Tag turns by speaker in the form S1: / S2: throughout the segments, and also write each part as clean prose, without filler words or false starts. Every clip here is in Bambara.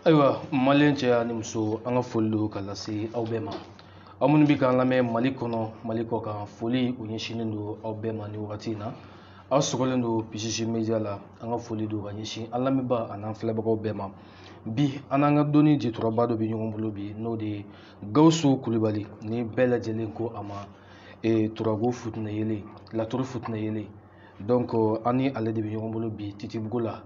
S1: Ayiwa Malien cɛ ni muso an ka foli don ka lase aw bɛɛ ma. Aw minnu bɛ k'an lamɛn Mali kɔnɔ Mali kɔ kan foli u ɲɛsinnen don aw bɛɛ ma ni wagati in na. Aw sɔgɔlen don PCC Media la an ka foli don ka ɲɛsin an lamɛnbaa ani an filɛbagaw bɛɛ ma. Bi an n'an ka dɔnni jɛturaba dɔ bɛ ɲɔgɔn bolo bi n'o de ye Gawusu Kulibali ni bɛɛ lajɛlen ko a ma turabu futinɛ yelen laturu futinɛ yelen. Donc an ni ale de bɛ ɲɔgɔn bolo bi Titibugu la.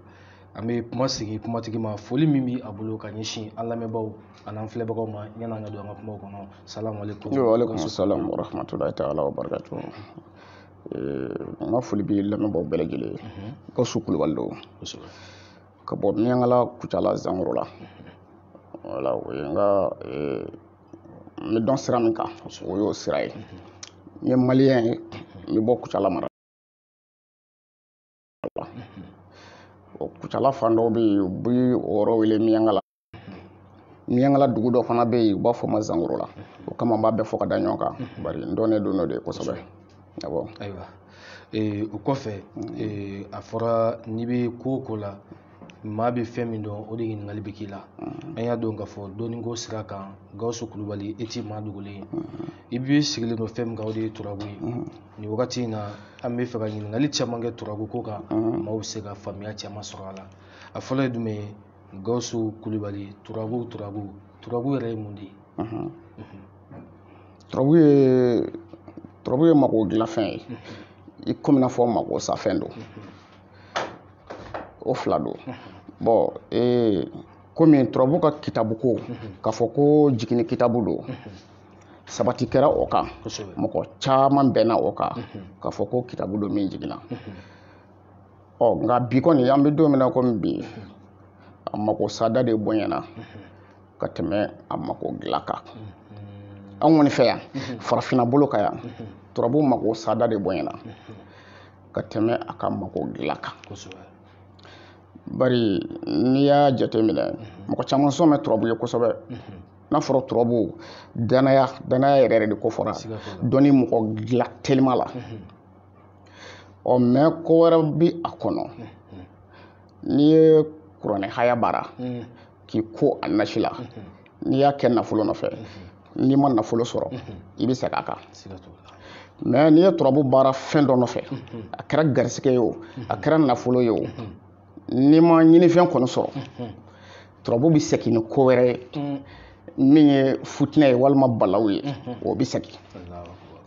S1: An bɛ kuma sigi kumatigi ma foli min bɛ a bolo ka ɲɛsin an lamɛnbaaw ani an filɛbagaw ma yan'an ka don an ka kumaw kɔnɔ. Salamu aleykum.
S2: Wa aleykum salam wa rahmatulahi ta'ala wa barakatuh. N ka foli bɛ lamɛnbaaw bɛɛ lajɛlen ye. Gawusu Kulibali don. Ka bɔ Miɲankala Kucala Zangaro la. Voilà, o ye n ka n bɛ dɔn sira min kan o y'o sira ye. N ye Malien ye n bɛ bɔ Kucala mara. Kucala fan dɔw bɛ yen u bɛ o yɔrɔ wele Miɲankala. Miɲankala dugu dɔ fana bɛ yen u b'a fɔ ma Zangaro la. O kama n b'a bɛɛ fɔ ka da ɲɔgɔn kan. Bari n dɔnnen don n'o de ye kosɛbɛ.
S1: Ayiwa o kɔfɛ a fɔra n'i bɛ ko o ko la maa bɛ fɛn min dɔn o de ɲininkali bɛ k'i la. An y'a dɔn k'a fɔ dɔnniko sira kan Gawusu Kulibali e tɛ maa dogolen ye. I bɛ sigilen don fɛn min kan o de ye turabu ye. Nin wagati in na an bɛ fɛ ka ɲininkali caman kɛ turabu ko kan maaw bɛ se ka faamuya caman sɔrɔ a la. A fɔlɔ ye jumɛn ye Gawusu Kulibali turabu yɛrɛ ye mun de ye?
S2: Turabu ye mago dilanfɛn ye. I komi n'a fɔ mago safɛn don. O fila don. Bon komi turabu ka kitabu ko k'a fɔ ko jigini kitabu don. Sabati kɛra o kan. Mɔgɔ caman bɛnna o kan k'a fɔ ko kitabu don min jiginna. Nka bi kɔni an bɛ don min na komi bi a mago sada de bonyana ka tɛmɛ a mago dilan kan. An kɔni fɛ yan farafinna bolo kan yan turabu mago sada de bonyana ka tɛmɛ a ka mago dilan kan. Bari n'i y'a jateminɛ mɔgɔ caman sɔn bɛ turabu ye kosɛbɛ. N'a fɔra turabu danaya yɛrɛ de ko fɔra dɔnni mɔgɔ dilan telima la. Mais ko wɛrɛ bi a kɔnɔ. N'i ye kuranɛ haya baara k'i ko a nasi la n'i y'a kɛ nafolo nɔfɛ n'i ma nafolo sɔrɔ i bɛ segin a kan. Mais n'i ye turabu baara fɛn dɔ nɔfɛ a kɛra garisɛgɛ ye o a kɛra nafolo ye o n'i ma ɲinifɛn kɔni sɔrɔ turabu bɛ segin ni ko wɛrɛ ye min ye futinɛ ye walima balawu ye o bɛ segin.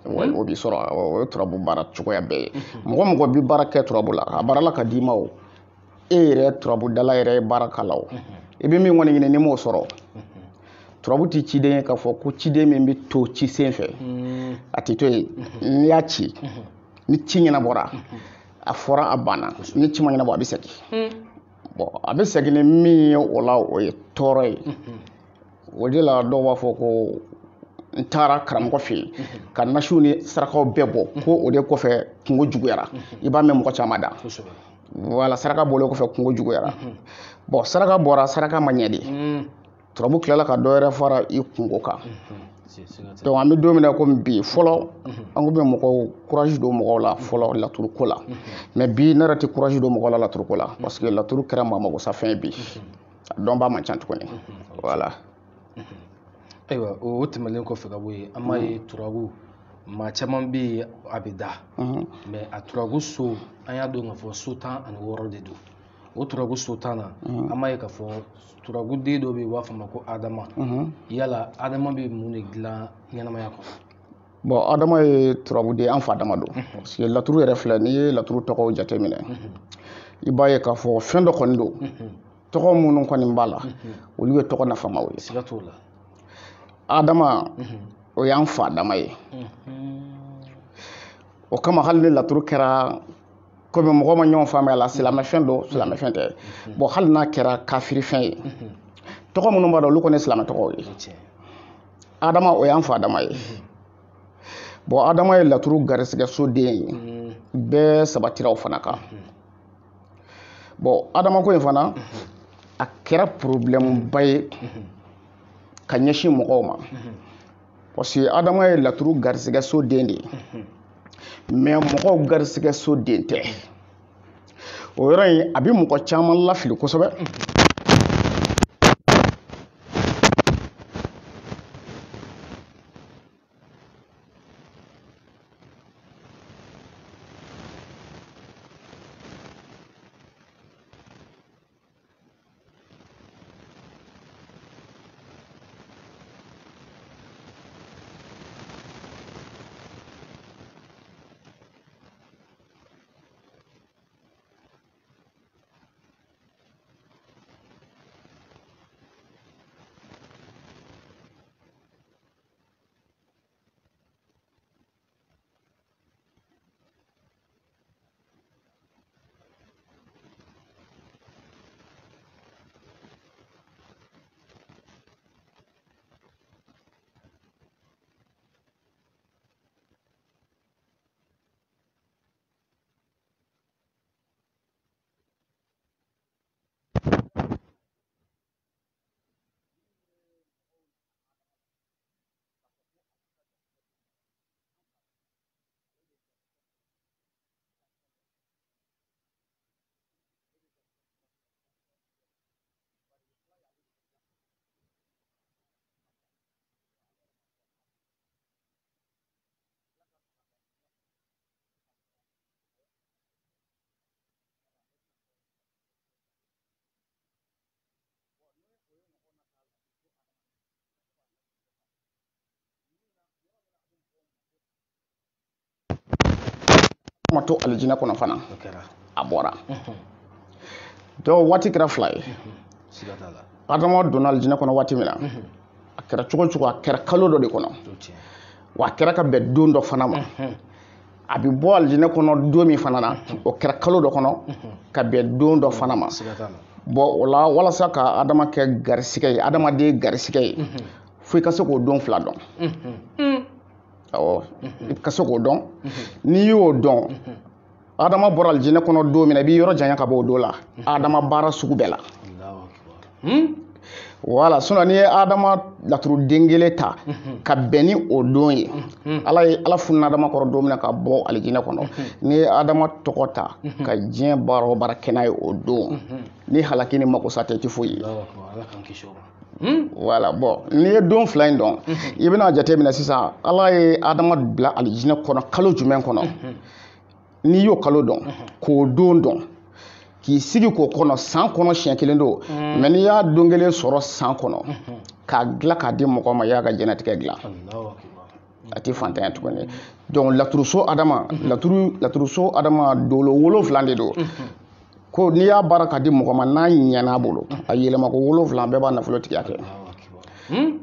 S2: O b'i sɔrɔ o ye turabu baara cogoya bɛɛ ye. Mɔgɔ mɔgɔ bɛ baara kɛ turabu la a baara la ka d'i ma o e yɛrɛ turabu dala yɛrɛ ye baara k'a la o i bɛ min kɔni ɲini n'i m'o sɔrɔ turabu tɛ ciden ye k'a fɔ ko ciden min bɛ to ci sen fɛ a tɛ to yen. N'i y'a ci ni ci ɲɛnabɔra a fɔra a banna ni ci ma ɲɛnabɔ a bɛ segin. Bon a bɛ segin ni min ye o la o ye tɔɔrɔ ye. O de la dɔw b'a fɔ ko n taara karamɔgɔ fɛ yen ka nasiw ni sarakaw bɛɛ bɔ ko o de kɔfɛ kungo juguyara i b'a mɛn mɔgɔ caman da. Wala saraka bɔlen kɔfɛ kungo juguyara. Bon saraka bɔra saraka ma ɲɛ de turabu tilala ka dɔ wɛrɛ fara i kungo kan. Donc an bɛ don min na komi bi fɔlɔ an ko bɛ mɔgɔw courage don mɔgɔw la fɔlɔ laturu ko la. Mais bi ne yɛrɛ tɛ courage don mɔgɔw la laturu ko la parce que laturu kɛra maa mago sa fɛn bi a dɔnbaa man ca tuguni. Voilà.
S1: Ayiwa o tɛmɛlen kɔfɛ ka bɔ yen an b'a ye turabu maa caman bɛ yen a bɛ da mais a turabu so an y'a dɔn k'a fɔ so 16 de don. O turabu so 10 na an b'a ye k'a fɔ turabu den dɔ bɛ yen u b'a fɔ ma ko Adama. Yala Adama bɛ mun de dilan ɲɛnamaya kɔnɔ?
S2: Bon Adama ye turabu den an fa Adama don. Parce que laturu yɛrɛ filɛ n'i ye laturu tɔgɔw jateminɛ i b'a ye k'a fɔ fɛn dɔ kɔni don tɔgɔ minnu kɔni b'a la olu ye tɔgɔ nafamaw ye.
S1: Siga t'o la.
S2: Adama o y'an fa Adama ye. O kama hali ni laturu kɛra komi mɔgɔ ma ɲɔgɔn faamuya la silamɛfɛn don silamɛfɛn tɛ. Bon hali n'a kɛra kafirifɛn ye tɔgɔ minnu b'a dɔn olu kɔni ye silamɛ tɔgɔw ye. Adama o y'an fa Adama ye. Bon Adama ye laturu garisɛgɛ so den ye bɛɛ sabatira o fana kan. Bon Adama ko in fana a kɛra problème ba ye ka ɲɛsin mɔgɔw ma. Parce que Adama ye laturu garisɛgɛ so den de ye mais mɔgɔw garisɛgɛ so den tɛ. O yɔrɔ in a bɛ mɔgɔ caman lafili kosɛbɛ. adama to alijinɛ kɔnɔ fana a bɔra donc waati kɛra fila ye adama donna alijinɛ kɔnɔ waati min na a kɛra cogo cogo a kɛra kalo dɔ de kɔnɔ wa a kɛra ka bɛn don dɔ fana ma a bɛ bɔ alijinɛ kɔnɔ don min fana na o kɛra kalo dɔ kɔnɔ ka bɛn don dɔ fana ma bon o la walasa ka adama kɛ garisigɛ ye adamaden garisigɛ ye fo i ka se k'o don fila dɔn awɔ i ka se k'o dɔn n'i y'o dɔn adama bɔra alijinɛ kɔnɔ don min na i b'i yɔrɔ janya ka bɔ o don la adama baara sugu bɛɛ la wala sinon n'i ye adama laturu den kelen ta ka bɛn ni o don ye ala fununa adama kɔrɔ don min na ka bɔ alijinɛ kɔnɔ n'i ye adama tɔgɔ ta ka diɲɛ baara o baara kɛ n'a ye o don ni halaki ni makosa tɛ i tɛ foyi ye wala bon n'i ye don fila in dɔn i bɛna jate minɛ sisan ala ye adama bila alijinɛ kɔnɔ kalo jumɛn kɔnɔ n'i y'o kalo dɔn k'o don dɔn k'i sigi k'o kɔnɔ san kɔnɔ siɲɛ kelen don mais n'i y'a don kelen sɔrɔ san kɔnɔ k'a dilan k'a di mɔgɔ ma i y'a ka jɛnatigɛ dilan a tɛ fantanya tuguni donc laturuso adama laturuso adama dolo 7 de don ko n'i y'a baara k'a di mɔgɔ ma n'a ɲɛn'a bolo a yɛlɛma ko 7 bɛɛ b'a nafolotigiya kɛ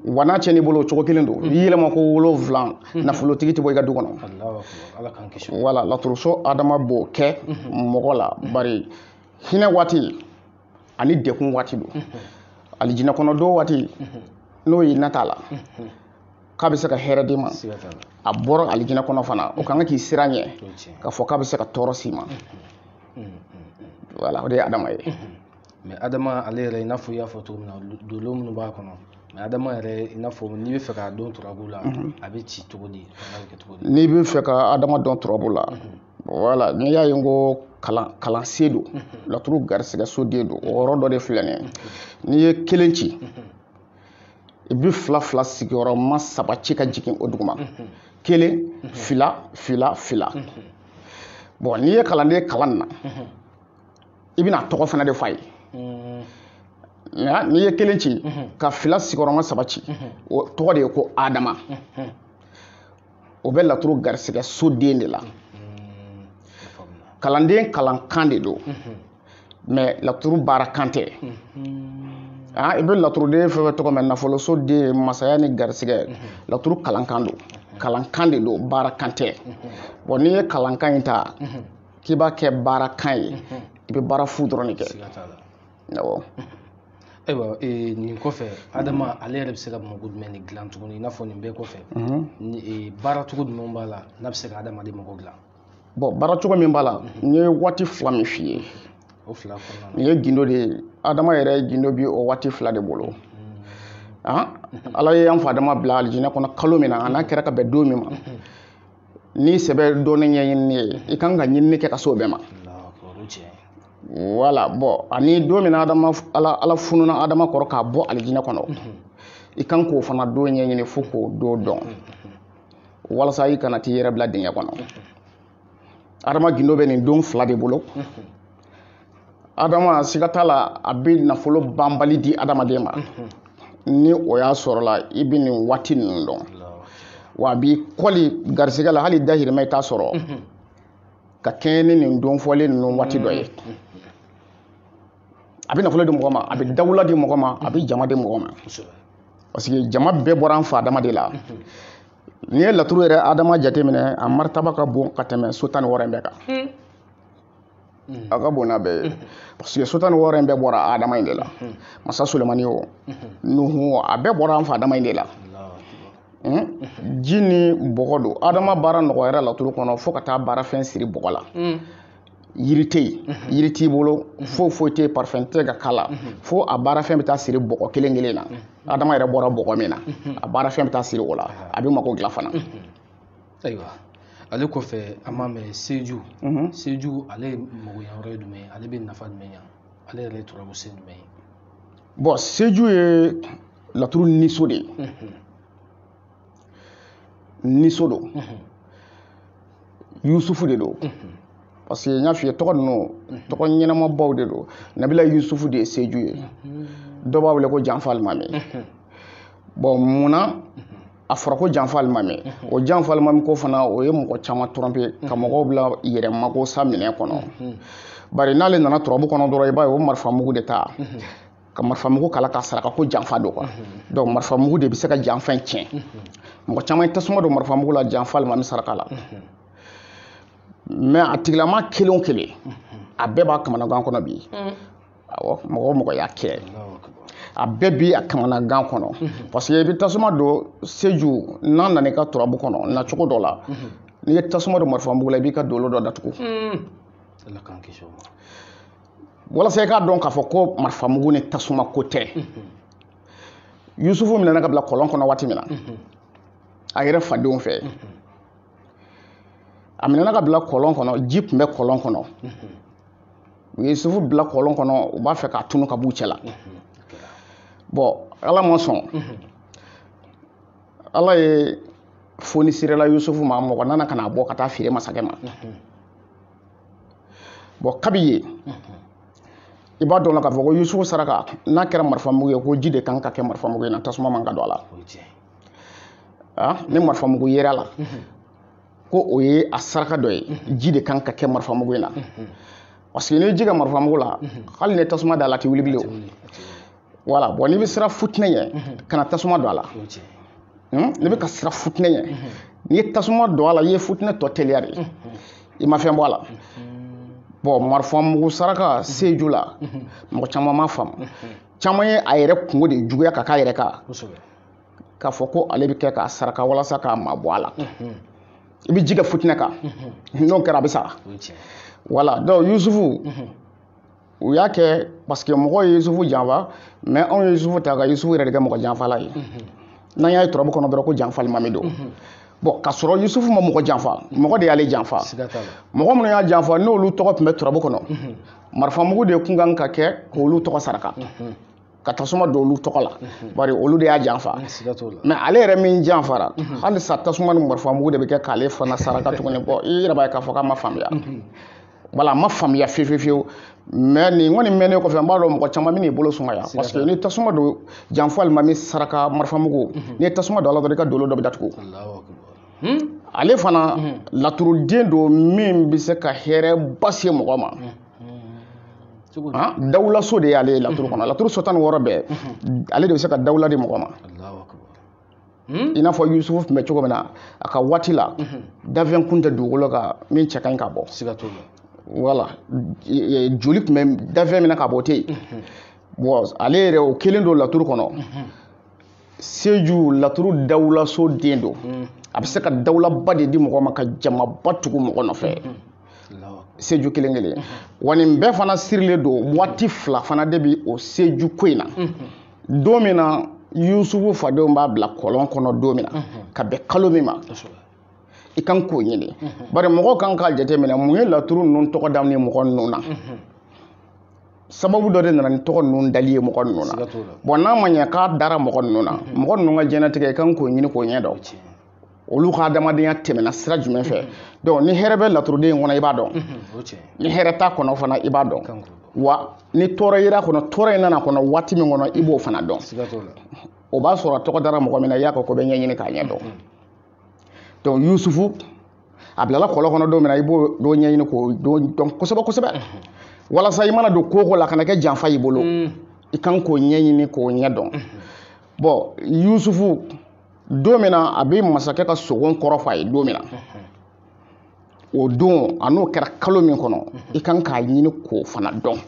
S2: wa n'a cɛn'i bolo o cogo kelen don i yɛlɛma ko 7 nafolotigi tɛ bɔ i ka du kɔnɔ wala laturuso adama b'o kɛ mɔgɔ la bari hinɛ waati ani dekun waati don alijinɛ kɔnɔ don waati n'o ye nata la k'a bɛ se ka hɛrɛ di ma a bɔra alijinɛ kɔnɔ fana o kan ka k'i sira ɲɛ k'a fɔ k'a bɛ se ka tɔɔrɔ s'i ma voilà o de ye adama ye
S1: mais adama ale yɛrɛ i n'a fɔ i y'a fɔ cogo min na dolo minnu b'a kɔnɔ mais adama yɛrɛ i n'a fɔ n'i bɛ fɛ k'a dɔn turabu la a bɛ ci cogo di
S2: n'i bɛ fɛ ka adama dɔn turabu la voilà n'i y'a ye n ko kalansen don laturu garisigɛ soden don o yɔrɔ dɔ de filɛ nin ye n'i ye kelen ci i bɛ fila sigiyɔrɔma 3 ci ka jigin o duguma kelen fila bon n'i ye kalanden kalan na i bɛna tɔgɔ fana de f'a ye n'i ye kelen ci ka fila sigiyɔrɔma 3 ci o tɔgɔ de ye ko adama o bɛ laturu garisigɛ soden de la kalanden kalankan de don mais laturu baarakan tɛ i bɛ laturuden fɛn fɛn tɔgɔ mɛn nafoloso den masaya ni garisigɛ laturu kalankan don kalankan de don baarakan tɛ bon n'i ye kalankan in ta k'i b'a kɛ baarakan ye i bɛ baara fu dɔrɔn de kɛ awɔ
S1: ayiwa nin kɔfɛ adama ale yɛrɛ bɛ se ka mago jumɛn de dilan tuguni i n'a fɔ nin bɛɛ kɔfɛ baara cogo jumɛn b'a la n'a bɛ se ka adamaden mago dilan
S2: bon baara cogo min b'a la n ye waati 2 min f'i ye
S1: o 2 kɔnɔna
S2: nin ye gindo de ye adama yɛrɛ gindo bi o waati 2 de bolo ala ye an fa adama bila alijinɛ kɔnɔ kalo min na a n'a kɛra ka bɛn don min ma ni sɛbɛ dɔɔni ɲɛɲini ye i kan ka ɲinini kɛ ka se o bɛɛ ma voilà bon ani don min na ala fununa adama kɔrɔ k'a bɔ alijinɛ kɔnɔ i kan k'o fana don ɲɛɲini fo k'o don dɔn walasa i kana t'i yɛrɛ bila dingɛ kɔnɔ adama gindo bɛ nin don 2 de bolo adama siga t'a la a bɛ nafolo banbali di adamaden ma ni o y'a sɔrɔ la i bɛ nin waati ninnu dɔn wa a b'i kɔli garisigɛ la hali dahirimɛ i t'a sɔrɔ ka kɛɲɛ ni nin don fɔlen ninnu waati dɔ ye a bɛ nafolo di mɔgɔ ma a bɛ dawula di mɔgɔ ma a bɛ jama di mɔgɔ ma parce que jama bɛɛ bɔra an fa adama de la n'i ye laturu yɛrɛ adama jateminɛ a maritaba ka bon ka tɛmɛ so 16 in bɛɛ kan a ka bon n'a bɛɛ ye parce que so 16 in bɛɛ bɔra adama in de la masa Sulemani o Nuhu a bɛɛ bɔra an fa adama in de la ji ni bɔgɔ don adama baara nɔgɔyara laturu kɔnɔ fo ka taa baarafɛn siri bɔgɔ la yiri tɛ yen yiri t'i bolo foyi tɛ yen parfɛn tɛ ka k'a la fo a baarafɛn bɛ taa siri bɔgɔ kelen na adama yɛrɛ bɔra bɔgɔ min na a baarafɛn bɛ taa siri o la a bɛ mago dilan fana
S1: ayiwa ale kɔfɛ an b'a mɛn seju ale magoɲɛyɔrɔ ye jumɛn ye ale bɛ nafa jumɛn ɲa ale yɛrɛ ye turabu se jumɛn ye
S2: bon seju ye laturu niso de ye niso don yusufu de don parce que n y'a f'i ye tɔgɔ ninnu tɔgɔ ɲɛnamabaw de don nabila yusufu de ye seju ye dɔw b'a wele ko janfa alimami bon munna a fɔra ko janfa alimami o janfa alimami ko fana o ye mɔgɔ caman tromper ka mɔgɔw bila yɛrɛ mago sa minɛ kɔnɔ bari n'ale nana turabu kɔnɔ dɔrɔn i b'a ye o marifa mugu de ta ka marifa mugu kala ka saraka ko janfa do quoi donc marifa mugu de bɛ se ka janfa in tiɲɛ mɔgɔ caman ye tasuma don marifa mugu la janfa alimami saraka la mais a tigilama kelen o kelen a bɛɛ b'a kamanagan kɔnɔ bi awɔ mɔgɔ o mɔgɔ y'a kɛ a bɛɛ bi a kamanagan kɔnɔ parce que i bɛ tasuma don seju n'a nana i ka turabu kɔnɔ na cogo dɔ la n'i ye tasuma don marifa mugu la i b'i ka dolo dɔ datugu walasa i k'a dɔn k'a fɔ ko marifa mugu ni tasuma ko tɛ Yusufu minɛna ka bila kɔlɔn kɔnɔ waati min na a yɛrɛ fadenw fɛ a minɛna ka bila kɔlɔn kɔnɔ ji tun bɛ kɔlɔn kɔnɔ u ye Yusufu bila kɔlɔn kɔnɔ u b'a fɛ k'a tunu ka b'u cɛ la bon ala ma sɔn ala ye foni sirala Yusufu ma mɔgɔ nana ka n'a bɔ ka taa feere masakɛ ma bon kabi ye i b'a dɔn k'a fɔ ko Yusufu saraka n'a kɛra marifa mugu ye ko ji de kan ka kɛ marifa mugu ye na tasuma man ka don a la ni marifa mugu yera la ko o ye a saraka dɔ ye ji de kan ka kɛ marifa mugu in na parce que ni ji ka marifa mugu la hali ni tasuma da la tɛ wuli bilen o voilà bon n'i bɛ sira futinɛ ɲɛ kana tasuma don a la n'i bɛ ka sira futinɛ ɲɛ n'i ye tasuma don a la i ye futinɛ tɔ teliya de i ma fɛn bɔ a la bon marifa mugu saraka seju la mɔgɔ caman ma faamu caman ye a yɛrɛ kungo de juguya ka k'a yɛrɛ kan k'a fɔ ko ale bɛ kɛ k'a saraka walasa k'a mabɔ a la i bɛ ji kɛ futinɛ kan n'o kɛra a bɛ sa voilà donc Yusufu u y'a kɛ parce que mɔgɔ ye Yusufu janfa mais anw ye Yusufu ta ka Yusufu yɛrɛ de kɛ mɔgɔ janfala ye n'an y'a ye turabu kɔnɔ dɔrɔn ko janfa alimami don bon ka sɔrɔ Yusufu ma mɔgɔ janfa mɔgɔ de y'ale janfa mɔgɔ minnu y'a janfa n'olu tɔgɔ tun bɛ turabu kɔnɔ marifa mugu de kun kan ka kɛ k'olu tɔgɔ saraka ka tasuma don olu tɔgɔ la bari olu de y'a janfa mais ale yɛrɛ min janfara hali sa tasuma ni marifa mugu de bɛ kɛ k'ale fana saraka tuguni bɔ i yɛrɛ b'a ye k'a fɔ k'a ma faamuya voilà ma faamuya fiyewu mais nin kɔni mɛnnen kɔfɛ n b'a dɔn mɔgɔ caman bɛ n'i bolo sumaya parce que ni tasuma don janfa alimami saraka marifa mugu n'i ye tasuma don a la dɔrɔn i ka dolo dɔ bɛ datugu ale fana laturuden don min bɛ se ka hɛrɛ ba se mɔgɔ ma dawulaso de y'ale ye laturu kɔnɔ laturu so 16 bɛɛ ale de bɛ se ka dawula di mɔgɔ ma i n'a fɔ Yusufu tun bɛ cogo min na a ka waati la dafɛn kun tɛ dugukolo kan min cɛ ka ɲi ka bɔ voilà joli tun bɛ dafɛn min na ka bɔ tɛ yen bon ale yɛrɛ o kelen don laturu kɔnɔ seju laturu dawulaso den don a bɛ se ka dawulaba de di mɔgɔ ma ka jamaba tugu mɔgɔ nɔfɛ seju kelen kelen wa nin bɛɛ fana sirilen don waati 2 fana de bɛ o seju ko in na don min na Yusufu fadenw b'a bila kɔlɔn kɔnɔ don min na ka bɛn kalo min ma i kan k'o ɲini bari mɔgɔw kan k'a jateminɛ mun ye laturu ninnu tɔgɔ da ni mɔgɔ ninnu na sababu dɔ de nana ni tɔgɔ ninnu dali ye mɔgɔ ninnu na bon n'a ma ɲɛ k'a dara mɔgɔ ninnu na mɔgɔ ninnu ka diɲɛlatigɛ i kan k'o ɲini k'o ɲɛ dɔn olu ka adamadenya tɛmɛna sira jumɛn fɛ donc ni hɛrɛ bɛ laturuden in kɔnɔ i b'a dɔn ni hɛrɛ t'a kɔnɔ fana i b'a dɔn wa ni tɔɔrɔ yera kɔnɔ tɔɔrɔ in nana kɔnɔ waati min kɔnɔ i b'o fana dɔn o b'a sɔrɔ tɔgɔ dara mɔgɔ min na i y'a ko bɛ ɲɛɲini k'a ɲɛ dɔn donc Yusufu a bilala kɔlɔn kɔnɔ don min na i b'o ɲɛɲini k'o dɔn kosɛbɛ kosɛbɛ walasa i mana don ko la kana kɛ janfa y'i bolo i kan k'o ɲɛɲini k'o ɲɛ dɔn bon Yusufu don min na a bɛ masakɛ ka sogo kɔrɔ f'a ye don min na o don a n'o kɛra kalo min kɔnɔ i kan k'a ɲini k'o fana dɔn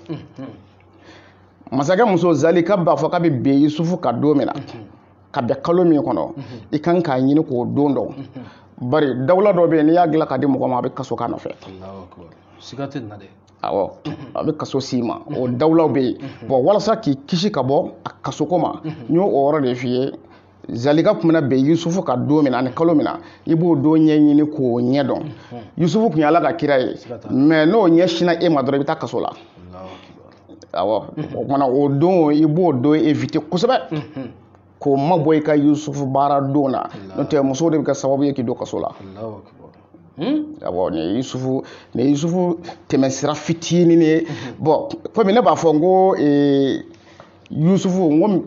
S2: masakɛ muso Zalika b'a fɔ k'a bɛ bɛn Yusufu ka don min na ka bɛn kalo min kɔnɔ i kan k'a ɲini k'o don dɔn bari dawula dɔ bɛ yen n'i y'a dilan ka di mɔgɔ ma a bɛ kaso k'a nɔfɛ awɔ a bɛ kaso s'i ma o dawulaw bɛ yen bon walasa k'i kisi ka bɔ a kasoko ma n y'o yɔrɔ de f'i ye Zalika tun bɛna bɛn Yusufu ka don min na ani kalo min na i b'o don ɲɛɲini k'o ɲɛ dɔn Yusufu tun ye Ala ka kira ye mais n'o ɲɛsina e ma dɔrɔn i bɛ taa kaso la awɔ o kumana o don i b'o don éviter kosɛbɛ k'o mabɔ i ka Yusufu baara don na n'o tɛ musow de bɛ kɛ sababu ye k'i don kaso la awɔ nin ye Yusufu tɛmɛsira fitinin ye bon komi ne b'a fɔ n ko Yusufu ngom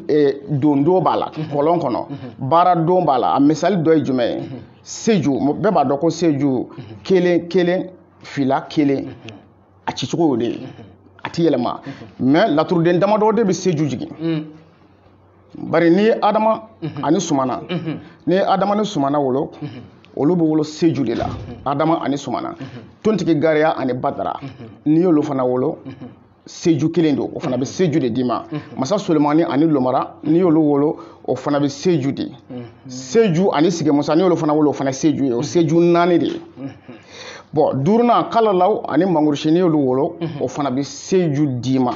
S2: dondo bala kolon kono bara don bala a misali dɔ ye jumɛn ye seju bɛɛ b'a dɔn ko seju kelen fila kelen a cicogo y'o de ye a ti yɛlɛma mais laturuden damadɔ de bɛ seju jigin bari ni adama ani sumana ni adama ni sumana wolo olu bɛ wolo seju de la adama ani sumana tontigi gariya ani badara ni y'olu fana wolo seju kelen do o fana bɛ seju de d'i ma masa solimani ani lomara ni y'olu wolo o fana bɛ seju de seju ani sigemusa ni y'olu fana wolo o fana seju ye o seju naani de ye bon duurunan kalalaw ani mangurusi ni y'olu wolo o fana bɛ seju d'i ma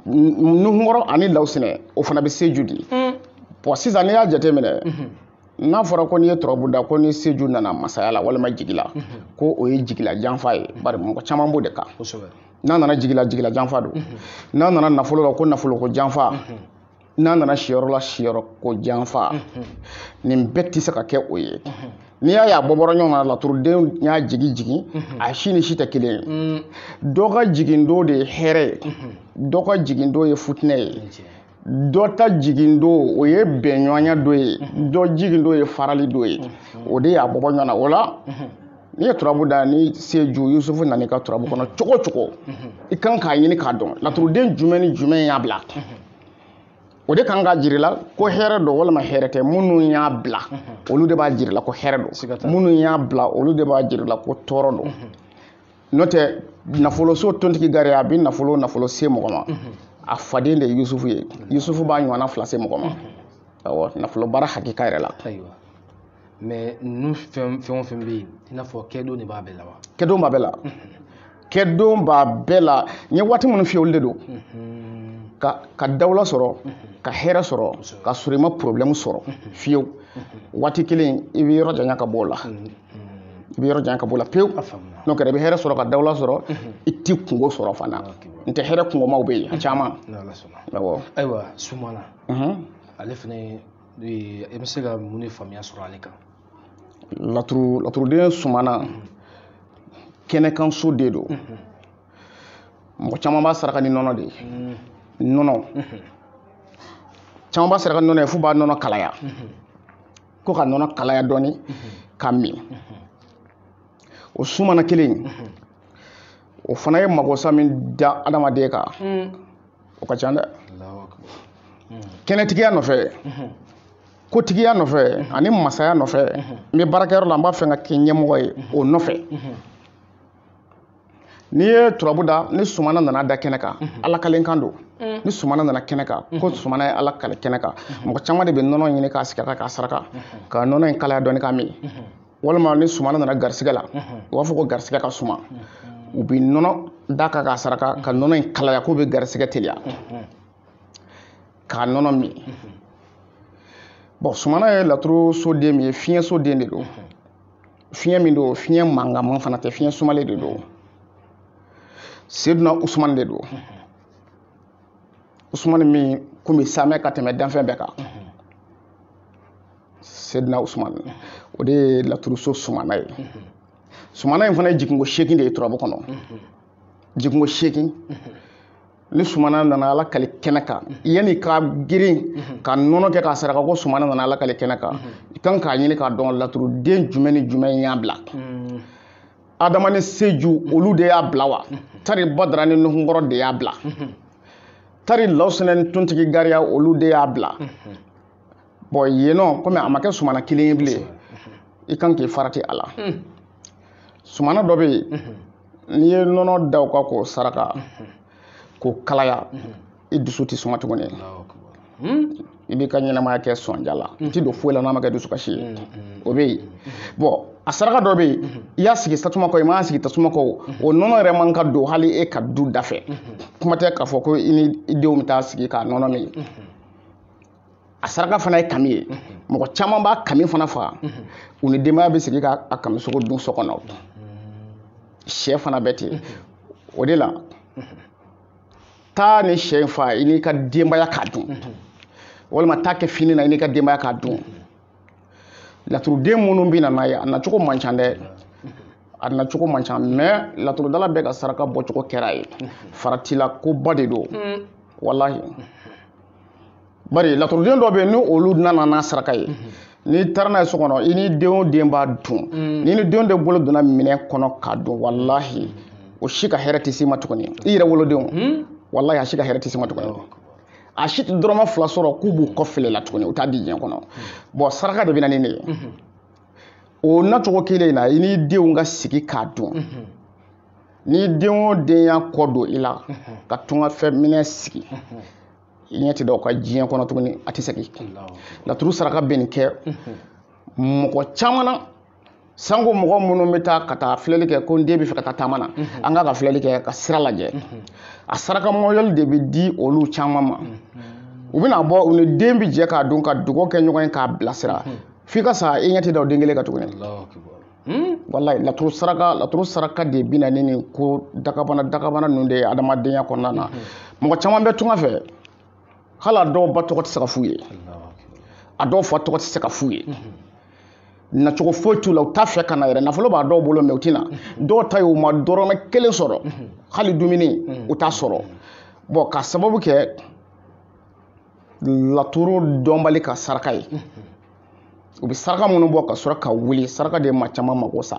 S2: nuhunkɔrɔ ani lawsinɛ o fana bɛ seju di bon sisan n'i y'a jateminɛ n'a fɔra ko n'i ye turabu da ko ni seju nana masaya la walima jigila ko o ye jigila janfa ye bari mɔgɔ caman b'o de kan n'a nana jigila janfa don n'a nana nafolo la ko nafolo ko janfa n'a nana siyɔrɔ la siyɔrɔ ko janfa nin bɛɛ tɛ se ka kɛ o ye n'i y'a ye a bɔbɔra ɲɔgɔn na laturuden y'a jigin a si ni si tɛ kelen ye dɔ ka jigindon de ye hɛrɛ ye dɔ ka jigindon ye futinɛ ye dɔ ta jigindon o ye bɛnɲɔgɔnya dɔ ye dɔ jigindon ye farali dɔ ye o de y'a bɔbɔ ɲɔgɔn na o la n'i ye turabu da ni seju Yusufu nana i ka turabu kɔnɔ cogo cogo i kan k'a ɲini k'a dɔn laturuden jumɛn ni jumɛn y'a bila o de kan ka jira la ko hɛrɛ don walima hɛrɛ tɛ minnu y'a bila olu de b'a jira la ko hɛrɛ don minnu y'a bila olu de b'a jira la ko tɔɔrɔ don n'o tɛ nafoloso tontigi gari a bɛ nafolo se mɔgɔ ma a faden de ye Yusufu ye Yusufu b'a ɲɔgɔnna fila se mɔgɔ ma awɔ nafolo baara hakika yɛrɛ la
S1: mais ninnu fɛn o fɛn bɛ yen i n'a fɔ kɛdon de b'a bɛɛ la wa
S2: kɛdon b'a bɛɛ la kɛdon b'a bɛɛ la n ye waati minnu f'i ye olu de don ka dawula sɔrɔ ka hɛrɛ sɔrɔ ka sɔrɔ i ma problème sɔrɔ fiyewu waati kelen i bɛ yɔrɔ janya ka bɔ o la i bɛ yɔrɔ janya ka bɔ o la pewu n'o kɛra i bɛ hɛrɛ sɔrɔ ka dawula sɔrɔ i ti kungo sɔrɔ fana n tɛ hɛrɛ kungomaw bɛ yen a caman
S1: awɔ ayiwa Sumana ale fana i bɛ se ka mun de faamuya sɔrɔ ale kan
S2: laturuden Sumana kɛnɛkanso de don mɔgɔ caman b'a saraka ni nɔnɔ de ye nɔnɔ caman b'a saraka ni nɔnɔ ye f'u b'a nɔnɔ kalaya ko ka nɔnɔ kalaya dɔɔni ka min o Sumana kelen o fana ye magosa min da adamaden kan o ka ca dɛ kɛnɛtigiya nɔfɛ kotigiya nɔfɛ ani masaya nɔfɛ n bɛ baarakɛyɔrɔ la n b'a fɛ ka kɛ ɲɛmɔgɔ ye o nɔfɛ n'i ye turabu da ni Sumana nana da kɛnɛ kan ala kalen kan don ni Sumana nana kɛnɛ kan ko Sumana ye ala kale kɛnɛ kan mɔgɔ caman de bɛ nɔnɔ ɲini k'a sigi k'a saraka ka nɔnɔ in kalaya dɔɔni k'a min walima ni Sumana nana garisɛgɛ la u b'a fɔ ko garisɛgɛ ka suma u bɛ nɔnɔ da kan k'a saraka ka nɔnɔ in kalaya k'u bɛ garisɛgɛ teliya k'a nɔnɔ min bon Sumana ye laturu soden min ye fiɲɛ soden de don fiɲɛ min don fiɲɛ mankanman fana tɛ fiɲɛ sumalen de don Seduna Usumani de don Usumani min komi samɛ ka tɛmɛ danfɛn bɛɛ kan Seduna Usumani o de ye laturuso Sumana ye Sumana in fana ye jiginko 8 de ye turabu kɔnɔ jiginko 8 ni Sumana nana ala kale kɛnɛ kan yanni ka girin ka nɔnɔ kɛ k'a saraka ko Sumana nana ala kale kɛnɛ kan i kan k'a ɲini k'a dɔn laturuden jumɛn ni jumɛn y'a bila adama ni seju olu de y'a bila wa tari badara ni nuhunkɔrɔ de y'a bila tari lawsinɛ ni tontigi gariya olu de y'a bila bon yennɔ komi a ma kɛ Sumana kelen ye bilen i kan k'i farati a la Sumana dɔ bɛ yen n'i ye nɔnɔ da o kan k'o saraka k'o kalaya i dusu tɛ suma tuguni i b'i ka ɲɛnamaya kɛ sɔnja la i tɛ don foyi la n'a ma kɛ dusukasi ye o bɛ yen bon a saraka dɔ bɛ yen i y'a sigi tasuma kɔ i m'a sigi tasuma kɔ o nɔnɔ yɛrɛ man ka don hali e ka du da fɛ kuma tɛ k'a fɔ ko i ni i denw bɛ taa sigi k'a nɔnɔ min a saraka fana ye kami ye mɔgɔ caman b'a kami fana faga u ni denbaya bɛ sigi k'a kamisogo dun so kɔnɔ sɛ fana bɛ ten o de la taa ni sɛ in fa i n'i ka denbaya k'a dun walima taa kɛ fini na i n'i ka denbaya k'a dun laturuden minnu bɛ na n'a ye a nacogo man ca dɛ a nacogo man ca mais laturudala bɛɛ ka saraka bɔcogo kɛra ye faratila ko ba de don walahi bari laturuden dɔ bɛ ni olu nana n'a saraka ye ni taara n'a ye so kɔnɔ i ni denw den b'a dun ni ni denw de bolo donna minɛn kɔnɔ k'a dun wallahi o si ka hɛrɛ tɛ s'i ma tuguni i yɛrɛ wolodenw wallahi a si ka hɛrɛ tɛ s'i ma tuguni a si tɛ dɔrɔmɛ 2 sɔrɔ k'u b'u kɔfile la tuguni u t'a di diɲɛ kɔnɔ bon saraka de bɛ na ni ne ye o nacogo kelen in na i ni denw ka sigi k'a dun ni den o den y'a kɔ don i la ka tunga fɛn minɛ sigi i ɲɛ tɛ da o ka diɲɛ kɔnɔ tuguni a tɛ segin laturu saraka bɛ nin kɛ mɔgɔ caman na sanko mɔgɔ minnu bɛ taa ka taa filɛli kɛ ko n den bɛ fɛ ka taa taama na an ka filɛli kɛ ka sira lajɛ a saraka mɔyɛli de bɛ di olu caman ma u bɛna bɔ u ni den bɛ jɛ k'a dun ka dugawu kɛ ɲɔgɔn ye k'a bilasira f'i ka sa i ɲɛ tɛ da o den kelen kan tuguni wallahi laturu saraka de bɛ na ni nin ko dagabana ninnu de ye adamadenya kɔnɔna na mɔgɔ caman bɛ tunga fɛ hali a dɔw ba tɔgɔ tɛ se ka f'u ye a dɔw fa tɔgɔ tɛ se ka f'u ye nacogo foyi t'u la u t'a fɛ ka na yɛrɛ nafolo b'a dɔw bolo mɛ u tɛna dɔw ta ye u ma dɔrɔmɛ 1 sɔrɔ hali dumuni u t'a sɔrɔ bon ka sababu kɛ laturu dɔnbali ka saraka ye u bɛ saraka minnu bɔ ka sɔrɔ ka wuli saraka de ye maa caman mago sa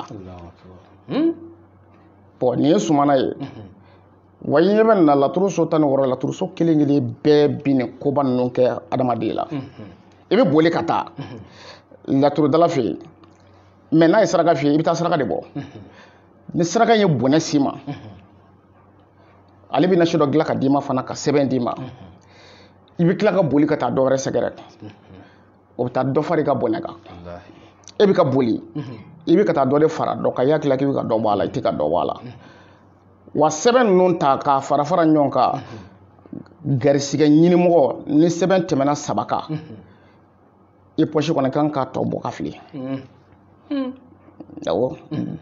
S2: bon nin ye sumana ye wa i ɲɛ bɛ na laturu so 16 laturu so kelen bɛɛ bi nin koba ninnu kɛ adamaden la i bɛ boli ka taa laturu dala fɛ yen mɛ n'a ye saraka fɛ yen i bɛ taa saraka de bɔ ni saraka ye bonɛ s'i ma ale bɛ nasi dɔ dilan ka d'i ma fana ka sɛbɛn d'i ma i bɛ tila ka boli ka taa dɔ wɛrɛ sɛgɛrɛ o bɛ taa dɔ fara i ka bonɛ kan e bɛ ka boli i bɛ ka taa dɔ de fara dɔ kan i hakili la k'i bɛ ka dɔ bɔ a la i tɛ ka dɔ bɔ a la wa sɛbɛn ninnu ta k'a fara fara ɲɔgɔn kan garisigɛ ɲinimɔgɔ ni sɛbɛn tɛmɛna 3 kan i poche kɔnɔ kan ka tɔ bɔ ka fili awɔ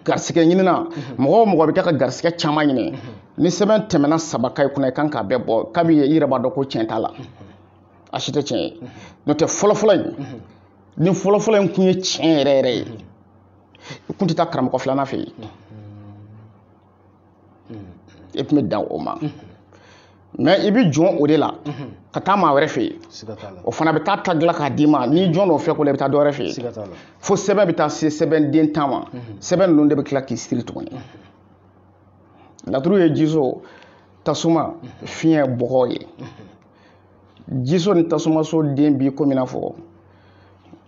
S2: garisigɛ ɲinina mɔgɔ o mɔgɔ bɛ kɛ ka garisigɛ caman ɲini ni sɛbɛn tɛmɛna 3 kan i kunna i kan k'a bɛɛ bɔ kabi i yɛrɛ b'a dɔn ko tiɲɛ t'a la a si tɛ tiɲɛ ye n'o tɛ fɔlɔfɔlɔ in ni fɔlɔfɔlɔ in kun ye tiɲɛ yɛrɛ yɛrɛ ye i kun tɛ taa karamɔgɔ filanan fɛ yen i tun bɛ dan o ma mais i bɛ jɔn o de la ka taa maa wɛrɛ fɛ yen o fana bɛ taa ta dilan k'a d'i ma n'i jɔn n'o fɛ ko la i bɛ taa dɔ wɛrɛ fɛ yen fo sɛbɛn bɛ taa se sɛbɛn den 10 ma sɛbɛn ninnu de bɛ tila k'i siri tuguni laturu ye jiso tasuma fiɲɛ bɔgɔ ye jiso ni tasuma so den bi komi n'a fɔ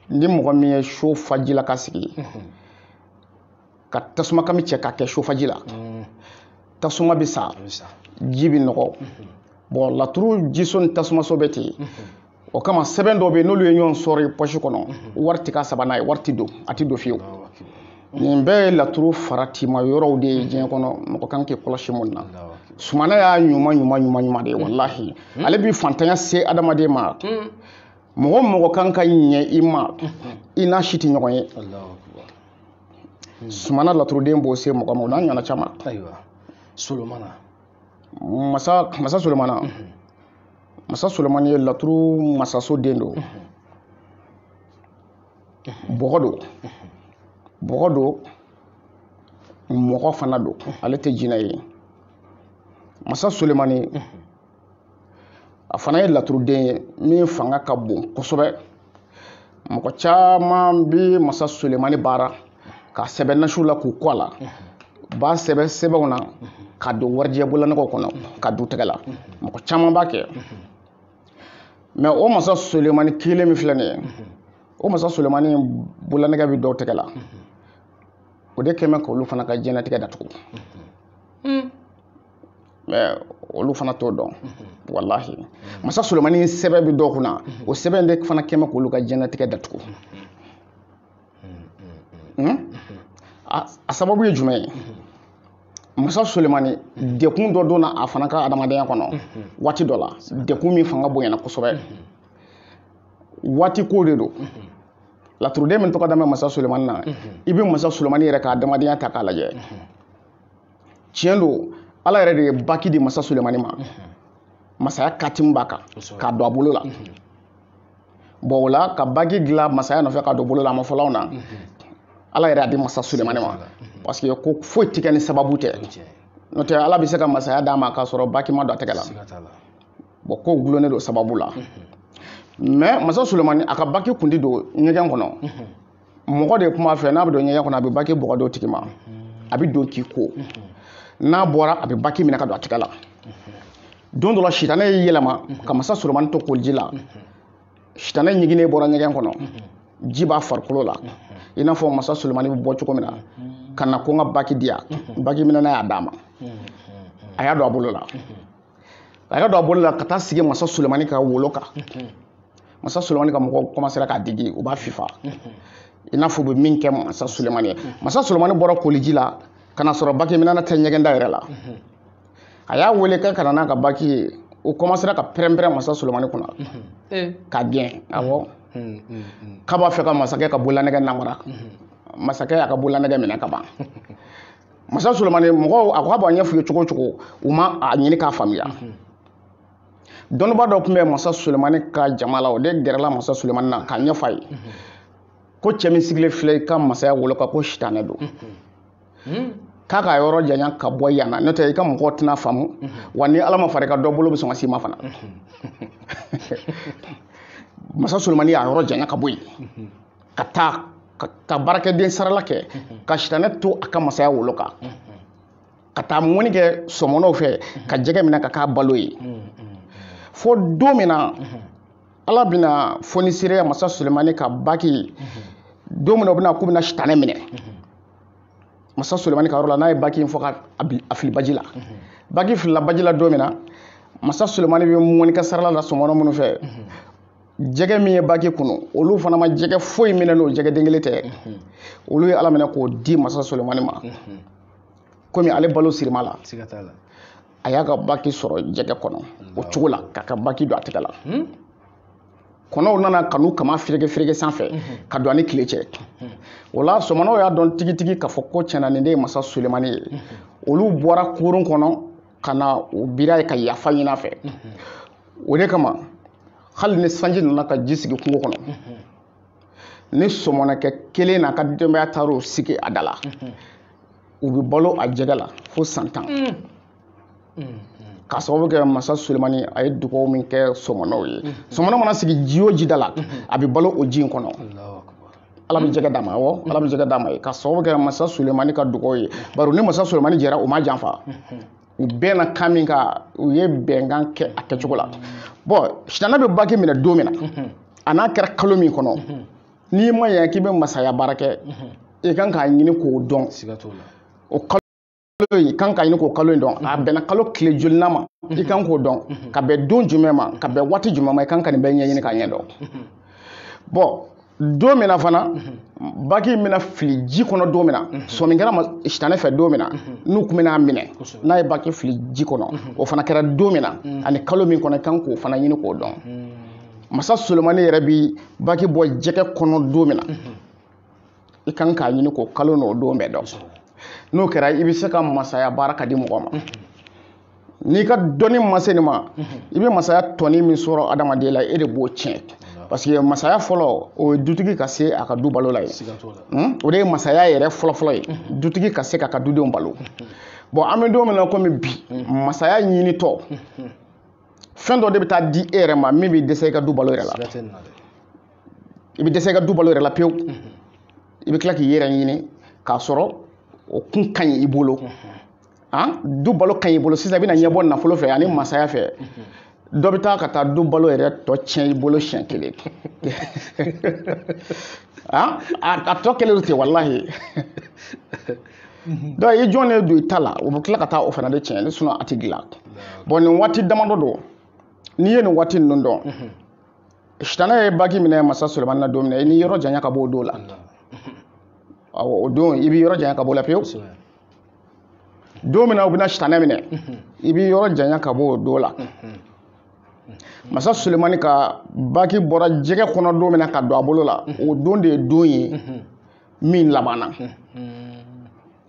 S2: ni mɔgɔ min ye so faji la ka sigi ka tasuma kami cɛ ka kɛ so faji la tasuma bɛ sa ji bɛ nɔgɔ bon laturu jiso ni tasuma so bɛ ten o kama sɛbɛn dɔw bɛ yen n'olu ye ɲɔgɔn sɔrɔ i poche kɔnɔ wari tɛ ka saba n'a ye wari tɛ don a tɛ don fiyewu nin bɛɛ ye laturu faratima yɔrɔw de ye diɲɛ kɔnɔ mɔgɔ kan k'i kɔlɔsi mun na sumana y'a ɲuman de ye wallahi ale bɛ fantanya se adamaden ma mɔgɔ mɔgɔ kan ka ɲɛ i ma i n'a si tɛ ɲɔgɔn ye sumana laturuden b'o se mɔgɔ ma o n'a ɲɔgɔnna caman masa Solomana masa Solomani ye laturu masaso den do bɔgɔ do mɔgɔ fana do ale tɛ jinɛ ye masa Solomani a fana ye laturuden ye min fanga ka bon kosɛbɛ mɔgɔ caman bi masa Solomani baara ka sɛbɛn nasiw la k'u kɔ a la b'a sɛbɛn sɛbɛnw na ka don warijɛ bololanɛgɛw kɔnɔ ka du tɛgɛ la mɔgɔ caman b'a kɛ mais o masa Solomani kelen min filɛ nin ye o masa Solomani bololanɛgɛ bɛ dɔw tɛgɛ la o de kɛmɛ k'olu fana ka diɲɛlatigɛ datugu mais olu fana t'o dɔn wallahi masa Solomani sɛbɛn bɛ dɔw kunna o sɛbɛn de fana kɛmɛ k'olu ka diɲɛlatigɛ datugu a sababu ye jumɛn ye masa Solomani dekun dɔ donna a fana ka adamadenya kɔnɔ waati dɔ la dekun min fanga bonyana kosɛbɛ waati ko de do laturuden min tɔgɔ dama masa Solomani na i bɛ masa Solomani yɛrɛ ka adamadenya ta k'a lajɛ tiɲɛ do ala yɛrɛ de ye baki di masa Solomani ma masaya kati min b'a kan k'a don a bolo la bon o la ka baki dilan masaya nɔfɛ ka don bolo la a ma fɔlɔ anw na ala yɛrɛ a di masa Solomani ma parce que ko foyi tɛ kɛ ni sababu tɛ n'o tɛ ala bɛ se ka masaya d'a ma k'a sɔrɔ baki ma don a tɛgɛ la bon ko gulonnen do sababu la mais masa Sulemani a ka baki kundi don ɲɛgɛn kɔnɔ mɔgɔ de kuma fɛ n'a bɛ don ɲɛgɛn kɔnɔ a bɛ baki bɔgɔ dɔ tigi ma a bɛ don k'i ko n'a bɔra a bɛ baki minɛ ka don a tigɛ la don dɔ la sitanɛ y'i yɛlɛma ka masa Sulemani to koliji la sitanɛ ɲiginnen bɔra ɲɛgɛn kɔnɔ ji b'a farikolo la i n'a fɔ masa Sulemani bɛ bɔ cogo min na ka na ko n ka baki di yan baki minɛ y'a d'a ma a y'a don a bolo la a y'a don a bolo la ka taa sigi masa Sulemani ka wolo kan masa Sulemani ka mɔgɔw commencera k'a digi u b'a fifa i n'a fɔ u bɛ min kɛ masa Sulemani ye masa Sulemani bɔra koliji la ka na sɔrɔ baki minɛ tɛ ɲɛgɛn da yɛrɛ la a y'a wele kɛ ka na n'a ka baki ye o commencera ka pɛrɛn-pɛrɛn masa Sulemani kunna ka gɛn awɔ k'a b'a fɛ ka masakɛ ka bololanɛgɛ namara masakɛ y'a ka bololanɛgɛ minɛ ka ban masa Sulemani mɔgɔw a ko a b'a ɲɛfɔ ye cogo o cogo u ma a ɲini k'a faamuya dɔnnibaa dɔ tun bɛ masa Sulemani ka jama la o de gɛrɛla masa Sulemani na k'a ɲɛfɔ a ye ko cɛ min sigilen filɛ i ka masaya wolo kan ko sitanɛ don k'a ka yɔrɔ janya ka bɔ yan na n'o tɛ i ka mɔgɔw tɛna faamu wa ni Ala ma fara i ka dɔ bolo bɛ sɔn ka s'i ma fana masa Sulemani y'a yɔrɔ janya ka bɔ yen ka taa ka baarakɛden sarala kɛ ka sitanɛ to a ka masaya wolo kan ka taa mɔni kɛ sɔmɔnɔw fɛ ka jɛgɛ minɛ ka k'a balo ye fo don min na Ala bɛna fonisire masa Sulemani ka baki don min na o bɛna k'u bɛna sitanɛ minɛ masa Sulemani ka yɔrɔ la n'a ye baki in fɔ ka fili baji la baki filila baji la don min na masa Sulemani bɛ mɔnikɛ sarala la sɔmɔnɔ minnu fɛ jɛgɛ min ye baki kunu olu fana ma jɛgɛ foyi minɛ n'o jɛgɛ den kelen tɛ olu ye Ala minɛ k'o di masa Sulemani ma komi ale balo sirima la a y'a ka baki sɔrɔ jɛgɛ kɔnɔ o cogo la k'a ka baki don a tɛgɛ la kɔnɔw nana ka n'u kama fereke sanfɛ ka don ani tile cɛ o la sɔmɔnɔw y'a dɔn tigitigi k'a fɔ ko tiɲɛna nin de ye masa Sulemani ye olu bɔra kurun kɔnɔ ka na u bira ye ka yafa ɲini a fɛ o de kama hali ni sanji nana ka ji sigi kungo kɔnɔ ni sɔmɔnɔkɛ kelen n'a ka denbaya taar'o sigi a da la u bɛ balo a jɛgɛ la fo san 10 k'a sababu kɛ masa Sulemani a ye dugawu min kɛ sɔmɔnɔw ye sɔmɔnɔ mana sigi ji o ji da la a bɛ balo o ji in kɔnɔ Ala bɛ jɛgɛ d'a ma awɔ Ala bɛ jɛgɛ d'a ma k'a sababu kɛ masa Sulemani ka dugawu ye bari ni masa Sulemani jɛra u ma janfa u bɛɛ na kan min kan u ye bɛnkan kɛ a kɛcogo la bon sitanɛ bɛ baki minɛ don min na a n'a kɛra kalo min kɔnɔ n'i ma ɲɛ k'i bɛ masaya baara kɛ i kan k'a ɲini k'o dɔn o kalo i kan k'a ɲini k'o kalo in dɔn a bɛnna kalo tile jolinan ma i kan k'o dɔn ka bɛn don jumɛn ma ka bɛn waati jumɛn ma i kan ka nin bɛɛ ɲɛɲini k'a ɲɛ dɔn bon don min na fana baki bɛna fili ji kɔnɔ don min na sɔmi kɛra sitanɛ fɛ don min na n'u tun bɛna minɛ n'a ye baki fili ji kɔnɔ o fana kɛra don min na ani kalo min kɔnɔ i kan k'o fana ɲini k'o dɔn masa Sulemani yɛrɛ bi baki bɔ jɛgɛ kɔnɔ don min na i kan k'a ɲini k'o kalo n'o don bɛɛ dɔn n'o kɛra i bɛ se ka masaya baara ka di mɔgɔ ma n'i ka dɔnni ma se nin ma i bɛ masaya tɔni min sɔrɔ adamaden la e de b'o tiɲɛ parce que masaya fɔlɔ o ye dutigi ka se a ka du balo la ye o de ye masaya yɛrɛ fɔlɔ-fɔlɔ ye dutigi ka se k'a ka dudenw balo bon an bɛ don min na komi bi masaya ɲinitɔ fɛn dɔ de bɛ taa di e yɛrɛ ma min bɛ dɛsɛ i ka du balo yɛrɛ la i bɛ dɛsɛ i ka du balo yɛrɛ la pewu i bɛ tila k'i yɛrɛ ɲini k'a sɔrɔ o kun ka ɲi i bolo du balo ka ɲi i bolo sisan i bɛna ɲɛbɔ nafolo fɛ ani masaya fɛ dɔ bɛ taa ka taa du balo yɛrɛ tɔ tiɲɛ i bolo siɲɛ kelen a tɔ kelen tɛ walahi donc i jɔn ne don i ta la o bɛ tila ka taa o fana de tiɲɛ ne sinɔn a tɛ dilan bon nin waati damadɔ don n'i ye nin waati ninnu dɔn sitanɛ ye baki minɛ masa Sulemani na don min na i ni yɔrɔ janya ka bɔ o don la o don i bɛ yɔrɔ janya ka bɔ o la pewu don min na u bɛna sitanɛ minɛ i bɛ yɔrɔ janya ka bɔ o don la masa Sulemani ka baki bɔra jɛgɛ kɔnɔ don min na ka don a bolo la o don de ye don ye min labanna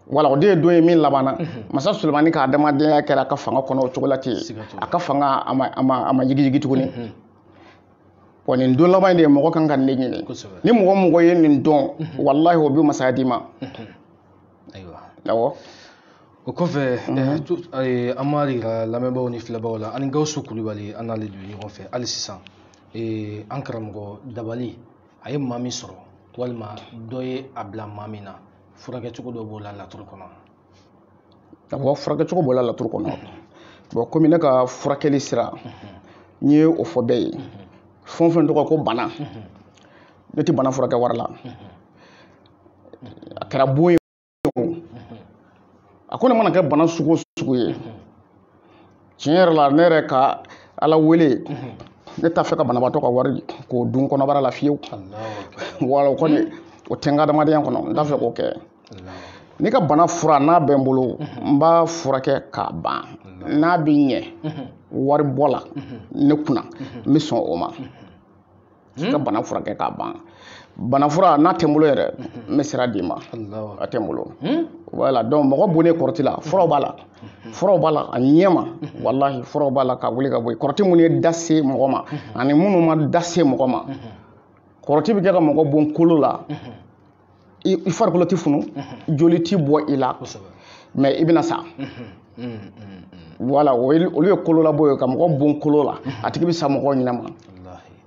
S2: wala o de ye don ye min labanna masa Sulemani ka adamadenya kɛra a ka fanga kɔnɔ o cogo la ten a ka fanga a ma yigiyigi tuguni bon nin don laban in de ye mɔgɔ kan ka ne ɲini ni mɔgɔ ye nin dɔn walahi o bɛ masaya d'i ma awɔ
S1: o kɔfɛ an b'a yira lamɛnbaaw ni filɛbaaw la ani Gawusu Kulibali an n'ale de bɛ ɲɔgɔn fɛ hali sisan an karamɔgɔ dabali a ye maa min sɔrɔ walima dɔ ye a bila maa min na furakɛcogo dɔ b'o la laturu kɔnɔ.
S2: Awɔ, furakɛcogo b'o la laturu kɔnɔ. Bon komi ne ka furakɛli sira n ye o fɔ bɛɛ ye. Fɛn o fɛn tɔgɔ ko bana ne tɛ bana furakɛ wari la. A kɛra bon ye o. A ko ne mana kɛ bana sugu o sugu ye tiɲɛ yɛrɛ la ne yɛrɛ ka Ala wele ne t'a fɛ ka banabaatɔ ka wari k'o dun kɔnɔbara la fiyewu. Wala o kɔni o tɛ n ka adamadenya kɔnɔ n t'a fɛ k'o kɛ. N'i ka bana fura n'a bɛ n bolo n b'a furakɛ k'a ban n'a bɛ ɲɛ wari bɔ la ne kunna n bɛ sɔn o ma. N ka bana furakɛ k'a ban. Bana fura n'a tɛ n bolo yɛrɛ n bɛ sira d'i ma a tɛ n bolo. Voilà donc mɔgɔ bonnen kɔrɔti la furaw b'a la. Furaw b'a la a ɲɛ ma walahi furaw b'a la ka wuli ka bɔ yen. Kɔrɔti minnu ye da se mɔgɔ ma ani minnu ma da se mɔgɔ ma. Kɔrɔti bɛ kɛ ka mɔgɔ bon kolo la i farikolo tɛ funu joli tɛ bɔ i la mais i bɛna sa. Voilà olu ye kolo labɔ ye ka mɔgɔ bon kolo la a tigi bɛ sa mɔgɔw ɲɛna ma.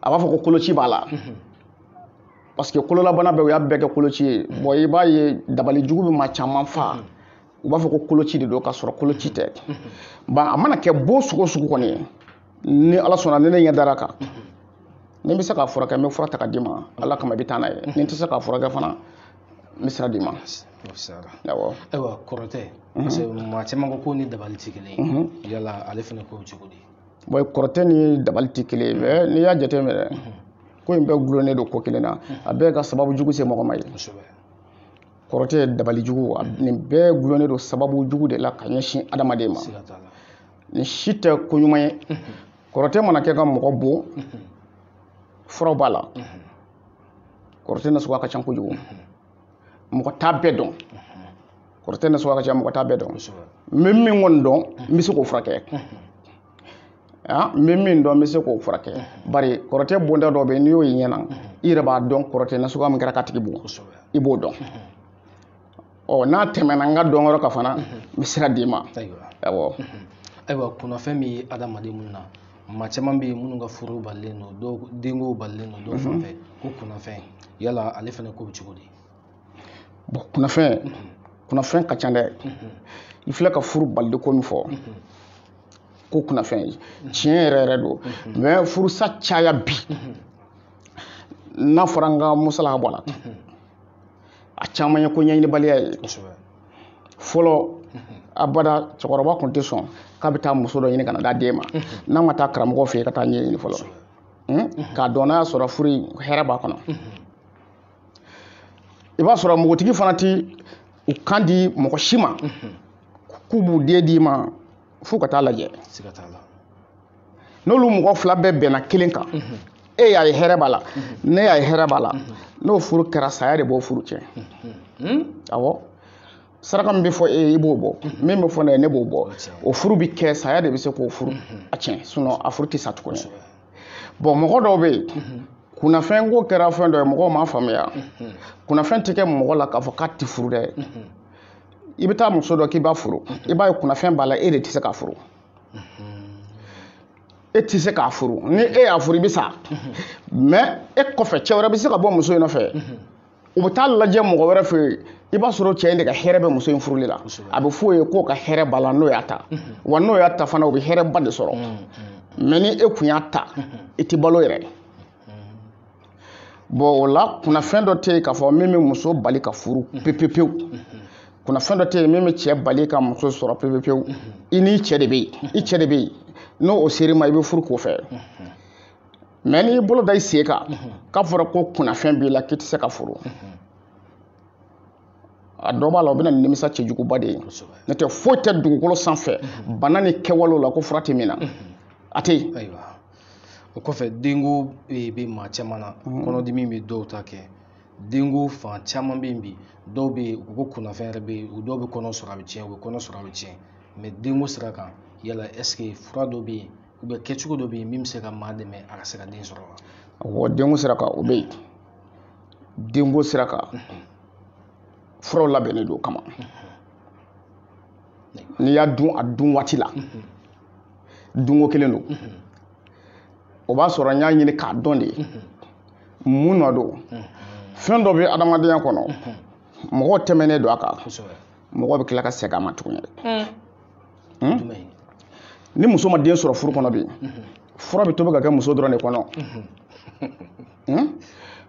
S2: A b'a fɔ ko koloci b'a la parce que kololabana bɛɛ u y'a bɛɛ kɛ koloci ye. Bon i b'a ye dabali jugu bɛ maa caman fa u b'a fɔ ko koloci de don k'a sɔrɔ koloci tɛ. Bon a mana kɛ bon sugu o sugu kɔni ye ni Ala sɔnna ni ne ɲɛ dara kan ni n bɛ se k'a furakɛ n bɛ fura ta ka d'i ma Ala kama i bɛ taa n'a ye ni n tɛ se k'a furakɛ fana n bɛ sira d'i ma.
S1: Awɔ. Ayiwa kɔrɔtɛ parce que maa caman ko ni dabali tɛ kelen ye yala ale fana ko cogo di.
S2: Bon kɔrɔtɛ ni dabali tɛ kelen ye mais n'i y'a jateminɛ ko in bɛɛ gulonnen don ko kelen na a bɛɛ ka sababu jugu se mɔgɔ ma ye. Kɔrɔtɛ dabali jugu nin bɛɛ gulonnen don sababu jugu de la ka ɲɛsin adamaden ma. Ni si tɛ ko ɲuman ye. Kɔrɔtɛ mana kɛ ka mɔgɔ bon furaw b'a la. Kɔrɔtɛ nasuguya ka ca kojugu. Mɔgɔ t'a bɛɛ dɔn. Kɔrɔtɛ nasuguya ka ca mɔgɔ t'a bɛɛ dɔn. N bɛ min kɔni dɔn n bɛ se k'o furakɛ. N bɛ min dɔn n bɛ se k'o furakɛ. Bari kɔrɔtɛ bonda dɔ bɛ yen n'i y'o ye ɲɛna i yɛrɛ b'a dɔn kɔrɔtɛ nasuguya min kɛra k'a tigi bon i b'o dɔn. N'a tɛmɛna n ka dɔn yɔrɔ kan fana n bɛ sira d'i ma. Awɔ.
S1: Ayiwa kunnafɛn bɛ adamaden minnu na maa caman bɛ yen minnu ka furu balilen don dɔw denko balilen don dɔw fan fɛ ko kunnafɛn yala ale fana ko bɛ cogo di.
S2: Bon kunnafɛn ka ca dɛ. I filɛ ka furu balili ko min fɔ ko kunnafɛn tiɲɛ yɛrɛ yɛrɛ don mais furusa caya bi n'a fɔra n ka musala bɔ la a caman ye ko ɲɛɲinibaliya ye. Fɔlɔ abada cɛkɔrɔba tun tɛ sɔn k'a bɛ taa muso dɔ ɲini ka na d'a den ma n'a ma taa karamɔgɔ fɛ yen ka taa ɲɛɲini fɔlɔ k'a dɔn n'a y'a sɔrɔ furu in hɛrɛ b'a kɔnɔ. I b'a sɔrɔ npogotigi fana tɛ u kan di mɔgɔ si ma k'u b'u den d'i ma f'u ka taa lajɛ. N'olu mɔgɔ fila bɛɛ bɛnna kelen kan e y'a ye hɛrɛ b'a la ne y'a ye hɛrɛ b'a la n'o furu kɛra saya de b'o furu tiɲɛ. Awɔ saraka min bɛ fɔ e ye i b'o bɔ min bɛ fɔ ne ye ne b'o bɔ o furu bɛ kɛ saya de bɛ se k'o furu a tiɲɛ sinon a furu tɛ sa tuguni. Bon mɔgɔ dɔw bɛ yen kunnafɛn ko kɛra fɛn dɔ ye mɔgɔw m'a faamuya kunnafɛn tɛ kɛ mɔgɔ la k'a fɔ k'a tɛ furu dɛ. I bɛ taa muso dɔ k'i b'a furu i b'a ye kunnafɛn b'a la e de tɛ se k'a furu. E tɛ se k'a furu ni e y'a furu i bɛ sa mais e kɔfɛ cɛ wɛrɛ bɛ se ka bɔ muso in nɔfɛ u bɛ taa lajɛ mɔgɔ wɛrɛ fɛ yen i b'a sɔrɔ cɛ in de ka hɛrɛ bɛ muso in furuli la a bɛ f'o ye k'o ka hɛrɛ b'a la n'o y'a ta wa n'o y'a ta fana o bɛ hɛrɛ ba de sɔrɔ mais ni e kun y'a ta i tɛ balo yɛrɛ. Bon o la kunnafɛn dɔ tɛ yen k'a fɔ min bɛ muso bali ka furu pewu kunnafɛn dɔ tɛ yen min bɛ cɛ bali ka muso sɔrɔ pewu i n'i cɛ de bɛ yen i cɛ de bɛ yen n'o o ser'i ma i bɛ furu k'o fɛ mais n'i bolo da i sen kan k'a fɔra ko kunnafɛn b'i la k'i tɛ se ka furu a dɔ b'a la o bɛ na ni nimisa cɛjuguba de ye n'o tɛ foyi tɛ dugukolo sanfɛ bana ni kɛwalew la ko fura tɛ min na a tɛ yen.
S1: O kɔfɛ denko bɛ maa caman na kɔnɔdimi bɛ dɔw ta kɛ denko fan caman bɛ yen bi dɔw bɛ yen u ko kunnafɛn yɛrɛ bɛ yen u dɔw bɛ kɔnɔ sɔrɔ a bɛ tiɲɛ u bɛ kɔnɔ sɔrɔ a bɛ tiɲɛ mais denko sira kan yala est-ce que fura dɔ bɛ yen ou bien kɛcogo dɔ bɛ yen min bɛ se ka maa dɛmɛ a ka se ka den sɔrɔ wa.
S2: Awɔ denko sira kan o bɛ yen denko sira kan furaw labɛnnen don o kama n'i y'a dun a dun waati la dunko kelen don o b'a sɔrɔ n y'a ɲini k'a dɔn de mun nɔ don fɛn dɔ bɛ adamadenya kɔnɔ mɔgɔw tɛmɛnen don a kan mɔgɔ bɛ tila ka segin a ma tuguni ni muso ma den sɔrɔ furu kɔnɔ bi fura bɛ tobi ka kɛ muso dɔrɔn de kɔnɔ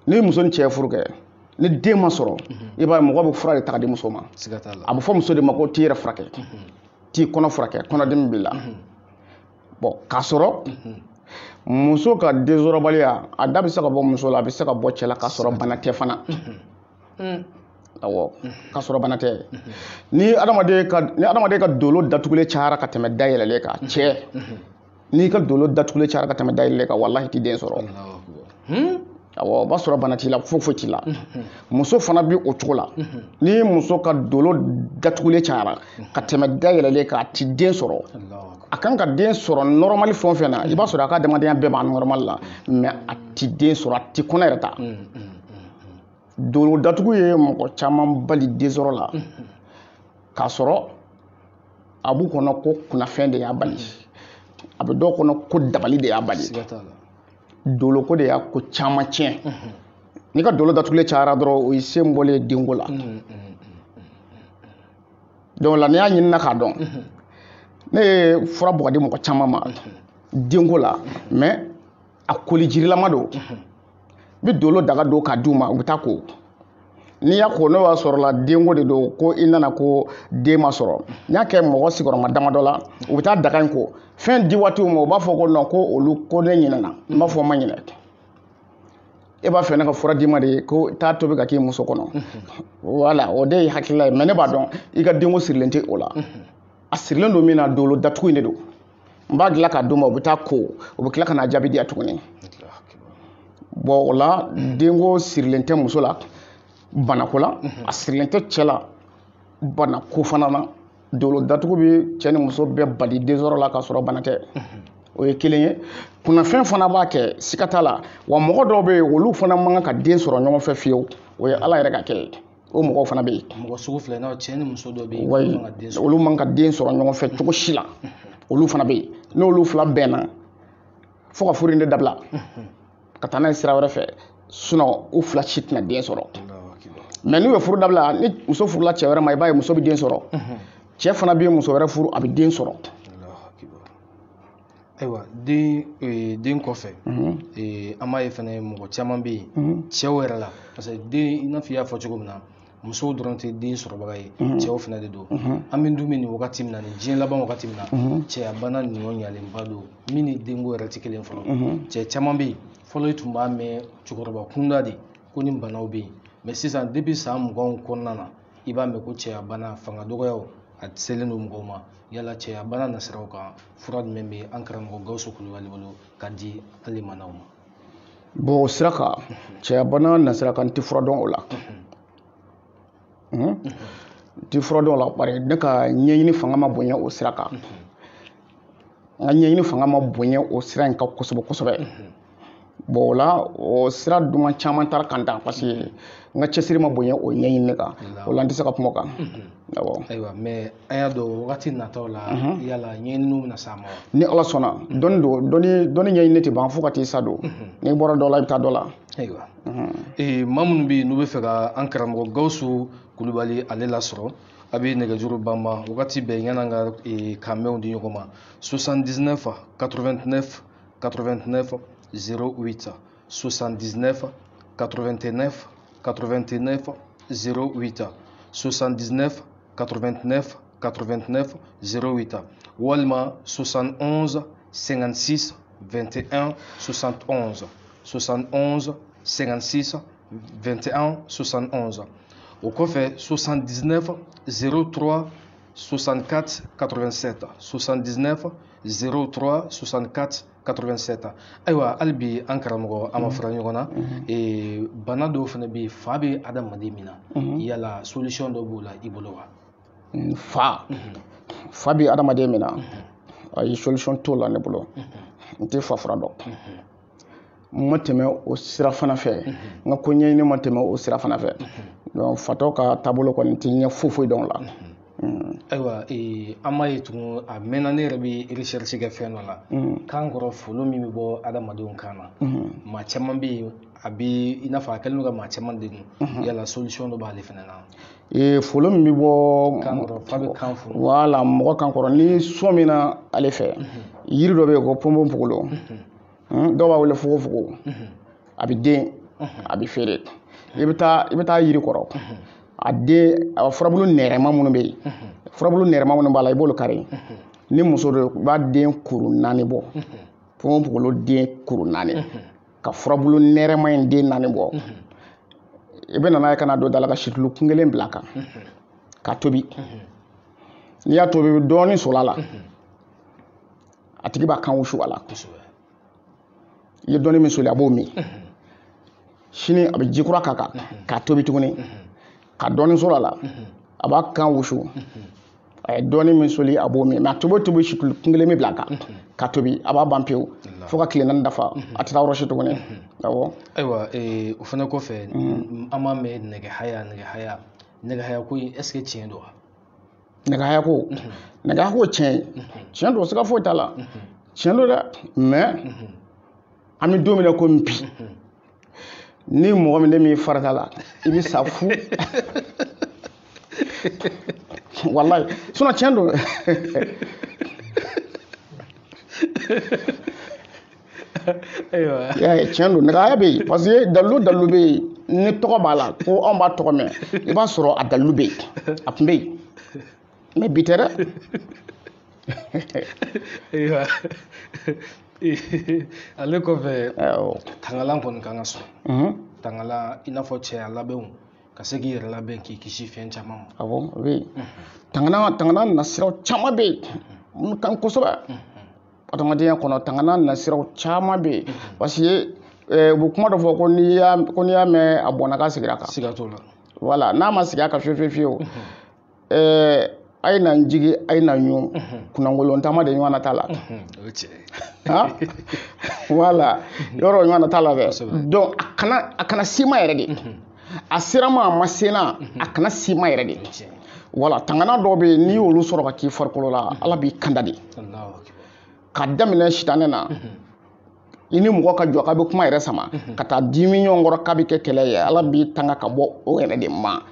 S2: ni muso ni cɛ furu kɛ ni den ma sɔrɔ i b'a ye mɔgɔ bɛ fura de ta ka di muso ma a bɛ fɔ muso de ma ko t'i yɛrɛ furakɛ t'i kɔnɔ furakɛ kɔnɔdimi b'i la bon k'a sɔrɔ muso ka densɔrɔbaliya a da bɛ se ka bɔ muso la a bɛ se ka bɔ cɛ la k'a sɔrɔ bana tɛ fana awɔ k'a sɔrɔ bana tɛ ni adamaden ka dolo datugulen cayara ka tɛmɛ da yɛlɛlen kan cɛ n'i ka dolo datugulen cayara ka tɛmɛ da yɛlɛlen kan walahi t'i den sɔrɔ awɔ o b'a sɔrɔ bana t'i la foyi t'i la muso fana bi o cogo la ni muso ka dolo datugulen cayara ka tɛmɛ da yɛlɛlen kan a ti den sɔrɔ a kan ka den sɔrɔ normal fɛn o fɛn na i b'a sɔrɔ a ka adamadenya bɛɛ b'a normal la mais a ti den sɔrɔ a ti kɔnɔ yɛrɛ ta dolo datugu ye mɔgɔ caman bali den sɔrɔ la k'a sɔrɔ a b'u kɔnɔ ko kunnafɛn de y'a bali a bɛ dɔw kɔnɔ ko dabali de y'a bali dolo ko de y'a ko caman tiɲɛ n'i ka dolo datugulen cayara dɔrɔn o ye sen bɔlen denko la donc la n'i y'a ɲinina k'a dɔn ne ye fura bɔ ka di mɔgɔ caman ma denko la mais a kolijirilama don bi dolo daga don k'a d'u ma u bɛ taa ko n'i y'a ko n'o y'a sɔrɔ la denko de don ko i nana ko den ma sɔrɔ n y'a kɛ mɔgɔ sigiyɔrɔma damadɔ la u bɛ taa daga in ko fɛn di waatiw ma u b'a fɔ ko non ko olu ko ne ɲinɛna n b'a fɔ ma ɲinɛ e b'a fɛ ne ka fura d'i ma de ko taa tobi ka k'i muso kɔnɔ voilà o de ye hakilila ye mais ne b'a dɔn i ka denko sirilen tɛ o la a sirilen don min na dolo datugu in de don n b'a dilan k'a d'u ma u bɛ taa ko u bɛ tila ka n'a jaabi di yan tuguni bon o la denko sirilen tɛ muso la banako la a sirilen tɛ cɛ la banako fana na dolo datugu bɛ cɛ ni muso bɛɛ bali den sɔrɔ la k'a sɔrɔ bana tɛ o ye kelen ye kunnafɛn fana b'a kɛ siga t'a la wa mɔgɔ dɔw bɛ yen olu fana man kan ka den sɔrɔ ɲɔgɔn fɛ fiyewu o ye ala yɛrɛ ka kɛ ye o mɔgɔw fana bɛ yen
S1: mɔgɔ sugu filɛ n'a cɛ ni muso dɔw bɛ yen
S2: olu man ka den sɔrɔ ɲɔgɔn fɛ cogo si la olu fana bɛ yen n'olu fila bɛnna fo ka furu in de dabila ka taa n'a ye sira wɛrɛ fɛ sinon u fila si tɛna den sɔrɔ mais n'u ye furu dabila ni muso furula cɛ wɛrɛ ma i b'a ye muso bɛ den sɔrɔ cɛ fana bɛ muso wɛrɛ furu a bɛ den sɔrɔ
S1: ayiwa den kɔfɛ an b'a ye fana mɔgɔ caman bɛ yen cɛw yɛrɛ la parce que den i n'a fɔ i y'a fɔ cogo min na musow dɔrɔn tɛ den sɔrɔbaga ye cɛw fana de don an bɛ dun bɛ nin wagati min na nin diɲɛ laban wagati min na cɛya bana ɲɔ ɲalenba don min ni denko yɛrɛ tɛ kelen fɔlɔ cɛ caman bɛ yen fɔlɔ i tun b'a mɛn cɛkɔrɔba kunda de ko nin banaw bɛ yen mais sisan depuis san 20 kɔnɔna na i b'a mɛn ko cɛya bana fanga dɔgɔyaw a selen don mɔgɔw ma yala cɛya bana nasiraw kan fura jumɛn bɛ an karamɔgɔ Gawusu Kulibali bolo ka di hali manaw ma
S2: bon o sira kan cɛya bana nasira kan n tɛ fura dɔn o la n tɛ fura dɔn o la bari ne ka ɲɛɲini fanga ma bonya o sira kan n ka ɲɛɲini fanga ma bonya o sira in kan kosɛbɛ kosɛbɛ bon o la o sira duman caman taara kan dan parce que n ka cɛsiri ma bonya o ɲɛɲini kan o la n tɛ se ka kuma o kan
S1: ayiwa mais an y'a dɔn wagati nataw la yala ɲɛɲiniw bɛna s'a ma wa
S2: ni ala sɔnna dɔnni don dɔnni ɲɛɲini tɛ ban fo ka t'i sa don n'i bɔra dɔ la i bɛ taa dɔ la
S1: ayiwa maa minnu bɛ yen n'u bɛ fɛ ka an karamɔgɔ Gawusu Kulibali ale lasɔrɔ a bɛ nɛgɛjuru banban wagati bɛɛ yan'an ka kanmɛnw di ɲɔgɔn ma 79 89 89 08 79 89 89 08 79 89 89 08 walima 71 56 21 71 71 56 21 71 o kɔfɛ 79 03 64 87 79 03 64 87 ayiwa hali bi an karamɔgɔ an ma fara ɲɔgɔn na bana dɔw fana bɛ yen fa bɛ adamaden min na yala solution dɔ b'o la i bolo wa
S2: fa bɛ adamaden min na ayi solution t'o la ne bolo n tɛ fa fura dɔn n ma tɛmɛ o sira fana fɛ n ka ko ɲɛɲini ma tɛmɛ o sira fana fɛ donc fatɔ ka taabolo kɔni tɛ ɲɛ foyi dɔn o la
S1: ayiwa an m'a ye tugun a mɛnna ne yɛrɛ bɛ recherche kɛ fɛn dɔ la kan kɔrɔ folo min bɛ bɔ adamadenw kan na maa caman bɛ yen a bɛ i n'a fɔ a kɛlen don ka maa caman degun yala solution dɔ b'ale fana na.
S2: Folo min bɛ bɔ
S1: kan kɔrɔ fa bɛ kan folo.
S2: Wala mɔgɔ kan kɔrɔ ni sɔn min na ale fɛ yiri dɔ bɛ yen ko ponponpogolo dɔw b'a wele fogofogo a bɛ den a bɛ feere i bɛ taa yiri kɔrɔ a furabulu nɛrɛma minnu bɛ yen furabulu nɛrɛma minnu b'a la i b'olu kari ni muso do i b'a den kuru 4 bɔ ponponpogolo den kuru 4 ka furabulu nɛrɛma in den 4 bɔ i bɛ nana ye ka na don da la ka situlu kun kelen bila kan ka tobi n'i y'a tobi i bɛ dɔɔnin sola la a tigi b'a kan wusu a la i ye dɔɔnin min soli a b'o min sini a bɛ ji kura k'a kan k'a tobi tuguni ka dɔɔnin sɔrɔ a la a b'a kan wusu a ye dɔɔnin min soli a b'o min mɛ a tobi situlu kun kelen min bila a kan ka tobi a b'a ban pewu fo ka tile 4 dafa a tɛ taa yɔrɔ si tuguni awɔ.
S1: Ayiwa o fana kɔfɛ an b'a mɛn nɛgɛhaya ko in est ce que tiɲɛ don wa.
S2: nɛgɛhaya ko tiɲɛ don siga foyi t'a la tiɲɛ don dɛ mais an bɛ don min na ko bi ni mɔgɔ min de min farata la i bɛ sa fu wallahi sinon tiɲɛ don tiɲɛ don nɛgɛhaya bɛ yen parce que dalilu bɛ yen ni tɔgɔ b'a la ko anw b'a tɔgɔ mɛn i b'a sɔrɔ a dalilu bɛ yen a tun bɛ yen mais bi tɛ dɛ.
S1: ale kɔfɛ tangalan kɔni kan ka sɔn tangalan i n'a fɔ cɛya labɛnw ka se k'i yɛrɛ labɛn k'i kisi fɛn caman ma.
S2: awɔ o bɛ yen tangalan nasiraw caman bɛ yen minnu ka ɲi kosɛbɛ adamadenya kɔnɔ tangalan nasiraw caman bɛ yen parce que u bɛ kuma dɔ fɔ ko n'i y'a mɛn a bɔnna k'a sigira a kan.
S1: siga t'o la.
S2: voilà n'a ma sigi a kan fiyewu a ye na n jigi a ye na ɲu kunnankolon taama de ɲɔgɔn na t'a la.
S1: o tiɲɛ.
S2: voilà yɔrɔ ɲɔgɔn na t'a la dɛ donc a kana sima yɛrɛ de a sera ma a ma senna a kana sima yɛrɛ de voilà tangana dɔw bɛ yen n'i y'olu sɔrɔ ka k'i farikolo la ala b'i kanda de ka daminɛ sitanɛ na i ni mɔgɔ ka jɔ k'a bɛ kuma yɛrɛ sama ka taa dimi ɲɔgɔn kɔrɔ k'a bɛ kɛ kɛlɛ ye ala b'i tanga ka bɔ o yɛrɛ de ma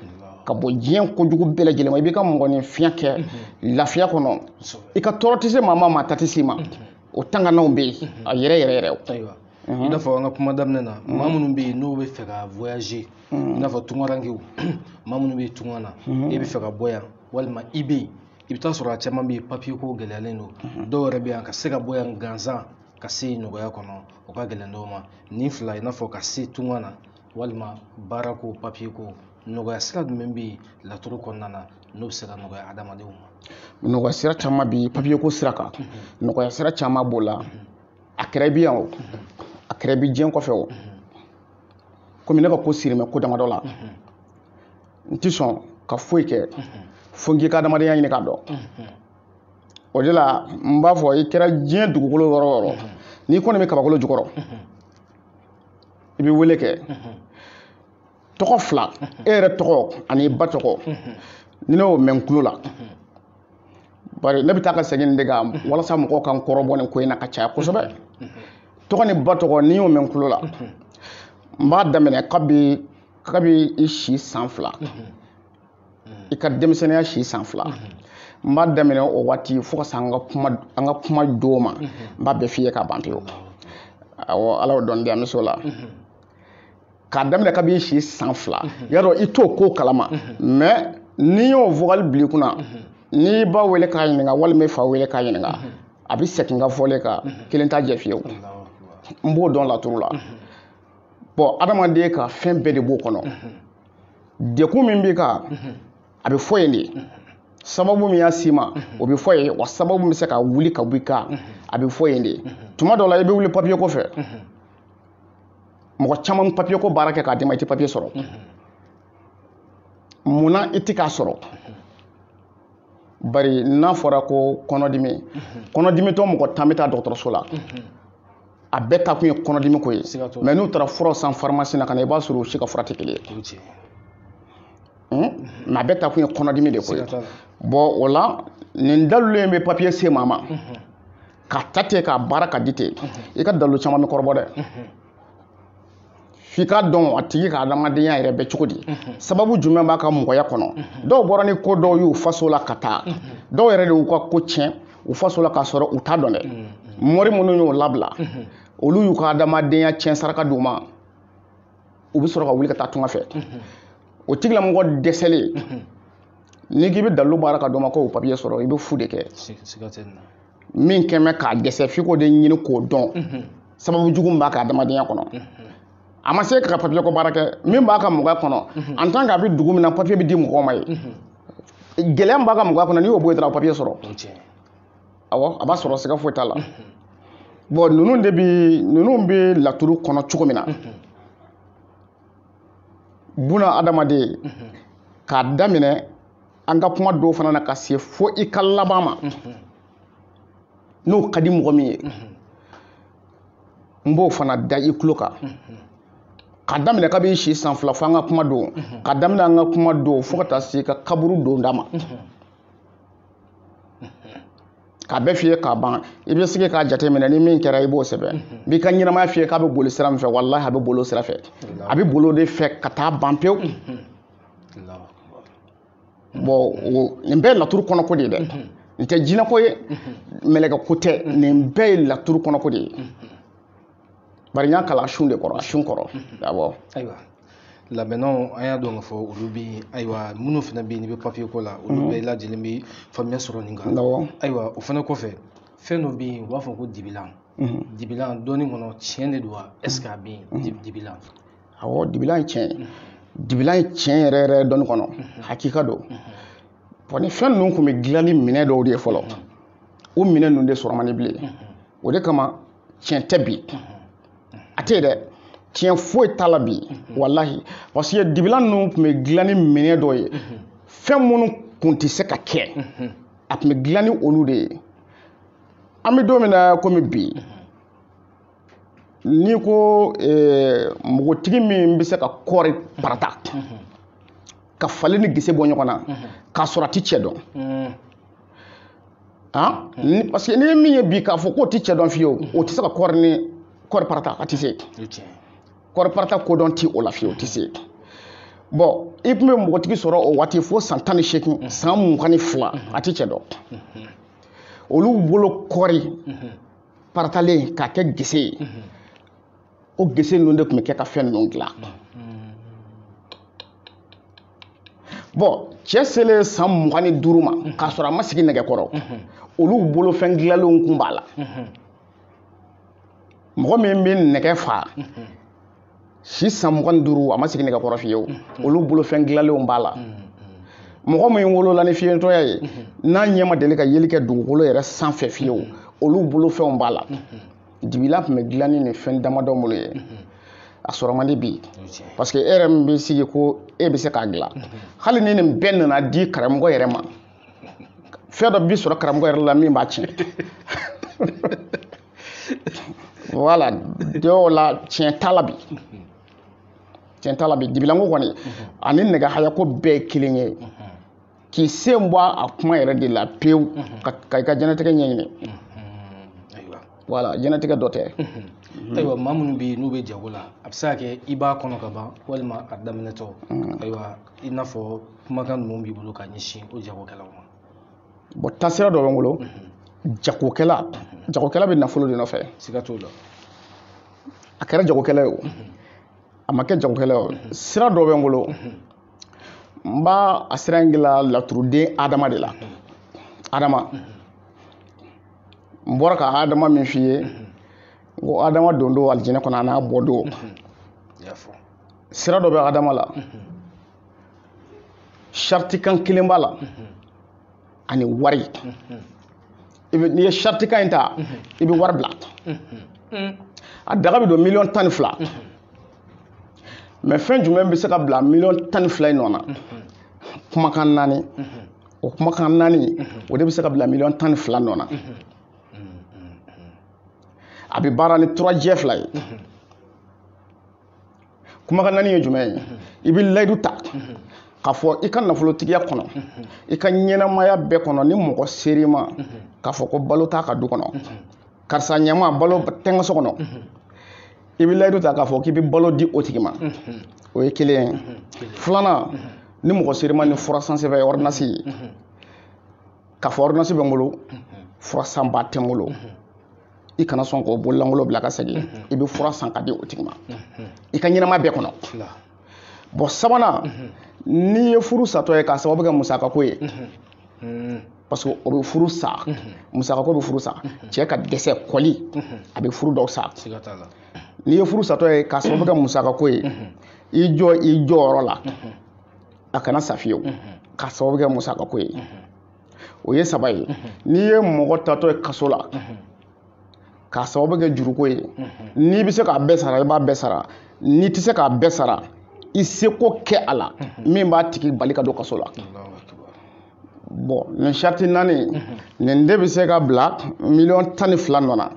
S2: ka bɔ diɲɛ kojugu bɛɛ lajɛlen ma i b'i ka mɔgɔninfinya kɛ lafiya kɔnɔ i ka tɔɔrɔ tɛ se maa ma maa ta tɛ se ma o tangananw bɛ yen a yɛrɛ.
S1: ayiwa i n'a fɔ an ka kuma daminɛ na maa minnu bɛ yen n'u bɛ fɛ ka voyager i n'a fɔ tungarankew maa minnu bɛ tunga na e bɛ fɛ ka bɔ yan walima i bɛ yen i bɛ taa sɔrɔ a caman bɛ yen papier ko gɛlɛyalen don dɔw yɛrɛ bɛ yan ka se ka bɔ yan gansan ka se nɔgɔya kɔnɔ o ka gɛlɛn dɔw ma nin fila i n'a fɔ ka se tunga na walima baara ko papier ko nɔgɔya sira jumɛn bɛ yen laturu kɔnɔna na n'o bɛ se ka nɔgɔya adamadenw ma.
S2: nɔgɔya sira caman bɛ papier ko sira kan nɔgɔya sira caman b'o la a kɛra i bɛ yan o a kɛra i bɛ diɲɛ kɔfɛ o komi ne ka ko sirimɛ ko damadɔ la n tɛ sɔn ka foyi kɛ fo n k'i ka adamadenya ɲini k'a dɔn o de la n b'a fɔ i kɛra diɲɛ dugukolo yɔrɔ o yɔrɔ n'i kɔni bɛ kabakolo jukɔrɔ i bɛ wele kɛ tɔgɔ 2 e yɛrɛ tɔgɔ ani i ba tɔgɔ ni ne y'o mɛn n tulo la bari ne bɛ taa ka segin nin de kan walasa mɔgɔw ka n kɔrɔbɔ nin ko in na ka caya kosɛbɛ tɔgɔ ni ba tɔgɔ n'i y'o mɛn n tulo la n b'a daminɛ kabi i si san 2 i ka denmisɛnninya si san 2 n b'a daminɛ o waati fo ka se an ka kuma don ma n b'a bɛɛ f'i ye k'a ban pewu awɔ ala y'o dɔn di an bɛ s'o la k'a daminɛ kabi i si san 2 y'a dɔn i t'o ko kalama mais n'i y'o vocal bila i kunna n'i ba wele k'a ɲininka walima i fa wele k'a ɲininka a bɛ segin ka fɔlen kan kelen t'a jɛ fiyewu n b'o dɔn laturu la bon adamaden ka fɛn bɛɛ de b'o kɔnɔ dekun min b'i kan a bɛ fɔ yen de sababu min y'a s'i ma o bɛ fɔ yen wa sababu bɛ se ka wuli ka bɔ i kan a bɛ fɔ yen de tuma dɔw la i bɛ wuli papier ko fɛ mɔgɔ caman papier ko baara kɛ k'a d'i ma i tɛ papier sɔrɔ munna i tɛ k'a sɔrɔ bari n'a fɔra ko kɔnɔdimi tɔ mɔgɔ 10 bɛ taa dɔgɔtɔrɔso la a bɛɛ ta kun ye kɔnɔdimi ko ye mais n'u taara fura san pharmacie na ka na i b'a sɔrɔ u si ka fura tɛ kelen ye mais a bɛɛ ta kun ye kɔnɔdimi de ko ye bon o la nin dalulen bɛ papiye se maa ma ka ta ten k'a baara ka di ten i ka dalu caman bɛ kɔrɔbɔ dɛ f'i ka dɔn a tigi ka adamadenya yɛrɛ bɛ cogo di sababu jumɛn b'a ka mɔgɔya kɔnɔ dɔw bɔra ni ko dɔw y'u faso la ka taa dɔw yɛrɛ de y'u ka ko tiɲɛ u faso la k'a sɔrɔ u t'a dɔn dɛ mɔri minnu y'o labila olu y'u ka adamadenya tiɲɛ saraka d'u ma u bɛ sɔrɔ ka wuli ka taa tunga fɛ o tigilamɔgɔ dɛsɛlen n'i k'i bɛ dalu baara ka dɔn ma ko o papiye sɔrɔ i bɛ fu de kɛ min kɛ mɛ k'a dɛsɛ f'i k'o de ɲini k'o dɔn sababu jugu min b'a ka adamadenya kɔnɔ a ma se ka papiye ko baara kɛ min b'a ka mɔgɔya kɔnɔ en tant que a bɛ dugu min na papiye bɛ di mɔgɔw ma ye gɛlɛya min b'a ka mɔgɔya kɔnɔ n'i y'o bɔ yen dɔrɔn a papiye sɔrɔ awɔ a b'a sɔrɔ siga foyi t'a la bon ninnu bɛ laturu kɔnɔ cogo min na buna adamaden k'a daminɛ an ka kuma dɔw fana na ka se fo i ka laban ma n'o ka di mɔgɔ min ye n b'o fana da i tulo kan ka daminɛ ka b'i si san fila fo an ka kuma don ka daminɛ an ka kuma don fo ka taa se ka kaburu don d'a ma k'a bɛɛ f'i ye k'a ban i bɛ sigi k'a jateminɛ ni min kɛra i b'o sɛbɛn b'i ka ɲɛnamaya f'i ye k'a bɛ boli sira min fɛ walahi a bɛ boli o sira fɛ a bɛ boli o de fɛ ka taa ban pewu bon nin bɛɛ ye laturu kɔnɔko de ye dɛ nin tɛ jinɛko ye mɛlɛkɛko tɛ nin bɛɛ ye laturu kɔnɔko de ye bari n y'a kalan sun de kɔrɔ a sun kɔrɔ awɔ
S1: ayiwa labɛnnaw an y'a dɔn k'a fɔ olu bɛ ayiwa minnu fana bɛ yen n'i bɛ papiye ko la olu bɛɛ lajɛlen bɛ faamuya sɔrɔ nin kan ayiwa o fana kɔfɛ fɛn dɔ bɛ yen u b'a fɔ ko dibilan dibilan dɔɔnin kɔnɔ tiɲɛ de don wa est-ce que a bɛ yen dibilan
S2: awɔ dibilan ye tiɲɛ ye dibilan ye tiɲɛ yɛrɛ yɛrɛ dɔɔnin kɔnɔ hakika don bon ni fɛn ninnu tun bɛ dilan ni minɛ dɔw de ye fɔlɔ o minɛ ninnu de sɔrɔ man di bilen o de kama tiɲɛ tɛ bi a tɛ yen dɛ tiɲɛ foyi t'a la bi walahi parce que dibilan ninnu tun bɛ dilan ni minɛ dɔw ye fɛn minnu tun tɛ se ka kɛ a tun bɛ dilan ni olu de ye an bɛ don min na komi bi n'i ko npogotigi min bɛ se ka kɔɔri parata ka falen ni gese bɔ ɲɔgɔn na k'a sɔrɔ a tɛ cɛ dɔn parce que n'i ye min ye bi k'a fɔ k'o tɛ cɛ dɔn fiyewu o tɛ se ka kɔɔri parata a tɛ se kɔɔri parata kodɔn tɛ o la fiyewu o tɛ se bon i tun bɛ npogotigi sɔrɔ o waati fo san 18 san 22 a tɛ cɛ dɔn olu bolo kɔɔri paratalen k'a kɛ gese ye o gese ninnu de tun bɛ kɛ ka fɛn ninnu dilan bon cɛ selen san 25 ma k'a sɔrɔ a ma sigi nɛgɛkɔrɔ olu bolo fɛn dilanlenw kun b'a la mɔgɔ min bɛ nɛgɛ fa si san 25 a ma sigi nɛgɛkɔrɔ fiyewu olu bolo fɛn dilanlenw b'a la mɔgɔ min wolola ni fiyentɔya ye n'a ɲɛ ma deli ka yeli kɛ dugukolo yɛrɛ sanfɛ fiyewu olu bolo fɛnw b'a la dibilan tun bɛ dilan ni nin fɛn damadɔ minnu ye a sɔrɔ man di bi parce que e yɛrɛ min bɛ sigi ko e bɛ se k'a dilan hali ni nin bɛɛ nana di karamɔgɔ yɛrɛ ma fɛn dɔ bɛ sɔrɔ karamɔgɔ yɛrɛ la min b'a tiɲɛ voilà dɔw la tiɲɛ t'a la bi tiɲɛ t'a la bi dibilanko kɔni ani nɛgɛ hayako bɛɛ ye kelen ye k'i sen bɔ a kuma yɛrɛ de la pewu ka i ka diɲɛlatigɛ ɲɛɲini voilà diɲɛlatigɛ dɔ tɛ
S1: ayiwa maa minnu bɛ yen n'u bɛ jago la a bɛ se ka kɛ i b'a kɔnɔ ka ban walima a daminɛtɔ ayiwa i n'a fɔ kumakan ninnu b'i bolo ka ɲɛsin o jagokɛlaw ma
S2: bon taasira dɔ bɛ n bolo jagokɛla bɛ nafolo de nɔfɛ
S1: siga t'o la
S2: a kɛra jagokɛla ye o a ma kɛ jagokɛla ye o sira dɔ bɛ n bolo n b'a a sira in dilan laturuden Adama de la Adama n bɔra ka Adama min f'i ye ko Adama don don alijinɛ kɔnɔ a n'a bɔ don sira dɔ bɛ Adama la saritikan kelen b'a la ani wari n'i ye saritikan in ta i bɛ wari bila a daga bɛ don 12 mais fɛn jumɛn bɛ se ka bila 12 in nɔ na kumakan 4 o kumakan 4 o de bɛ se ka bila 12 nɔ na a bɛ baara ni 3J 2 ye kumakan 4 ye jumɛn ye i bɛ layidu ta k'a fɔ i ka nafolotigiya kɔnɔ i ka ɲɛnamaya bɛɛ kɔnɔ ni mɔgɔ ser'i ma k'a fɔ ko balo t'a ka du kɔnɔ karisa ɲɛma balo tɛ n ka so kɔnɔ i bɛ layidu ta k'a fɔ k'i bɛ balo di o tigi ma o ye kelen ye filanan ni mɔgɔ ser'i ma ni fura san sɛbɛn ordonnance ye k'a fɔ ordonnance bɛ n bolo fura sanba tɛ n bolo i kana sɔn k'o bololankolon bila ka segin i bɛ fura san ka di o tigi ma i ka ɲɛnama bɛɛ kɔnɔ bon sabanan n'i ye furu satɔ ye k'a sababu kɛ musakako ye parce que o bɛ furu sa musakako bɛ furu sa cɛ ka dɛsɛ kɔli a bɛ furu dɔw sa n'i ye furu satɔ ye k'a sababu kɛ musakako ye i jɔ i jɔyɔrɔ la a kana sa fiyewu k'a sababu kɛ musakako ye o ye saba ye n'i ye mɔgɔ tatɔ ye kaso la k'a sababu kɛ juruko ye n'i bɛ se k'a bɛɛ sara i b'a bɛɛ sara n'i tɛ se k'a bɛɛ sara i seko kɛ a la min b'a tigi bali ka don kaso la bon nin sariti naani nin de bɛ se ka bila 12 nɔ na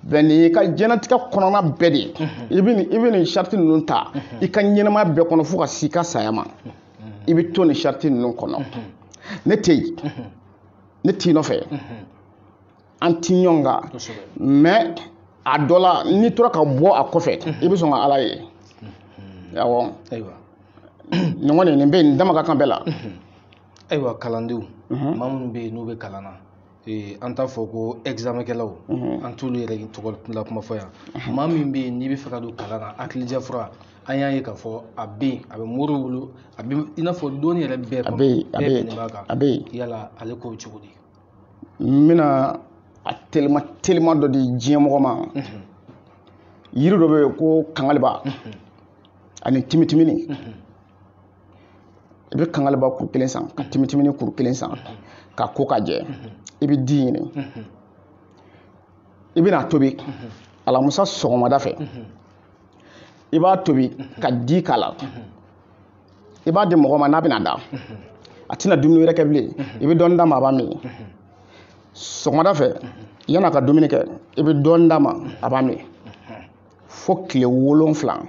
S2: bɛn nin y'i ka diɲɛlatigɛ kɔnɔna bɛɛ de ye i bɛ nin sariti ninnu ta i ka ɲɛnamaya bɛɛ kɔnɔ fo ka s'i ka saya ma i bɛ to nin sariti ninnu kɔnɔ ne tɛ yen ne t'i nɔfɛ an ti ɲɔgɔn kan mais a dɔ la n'i tora ka bɔ a kɔfɛ i bɛ sɔn ka ala ye awɔ nin kɔni nin bɛ yen nin dama ka kan bɛɛ la
S1: ayiwa kalandenw maa minnu bɛ yen n'u bɛ kalan na an t'a fɔ ko examenkɛlaw an t'olu yɛrɛ tɔgɔ la kuma fɔ yan maa min bɛ yen n'i bɛ fɛ ka don kalan na hakilijɛ fura an y'a ye k'a fɔ a bɛ yen a bɛ moriw bolo a bɛ i n'a fɔ dɔnni yɛrɛ bɛɛ kɔnɔ bɛɛ bɛnnen b'a kan yala ale k'o cogo di
S2: n bɛna a telima dɔ di diɲɛ mɔgɔ ma yiri dɔ bɛ yen ko kangaliba ani timitimini i bɛ kangaliba kuru kelen san ka timitimini kuru kelen san ka ko ka jɛ i bɛ di ɲini i bɛna tobi alamusa sɔgɔmada fɛ i b'a tobi ka di k'a la i b'a di mɔgɔ ma n'a bɛna da a tɛna dumuni wɛrɛ kɛ bilen i bɛ dɔɔni d'a ma a b'a min sɔgɔmada fɛ yan'a ka dumuni kɛ i bɛ dɔɔni d'a ma a b'a min fo tile 7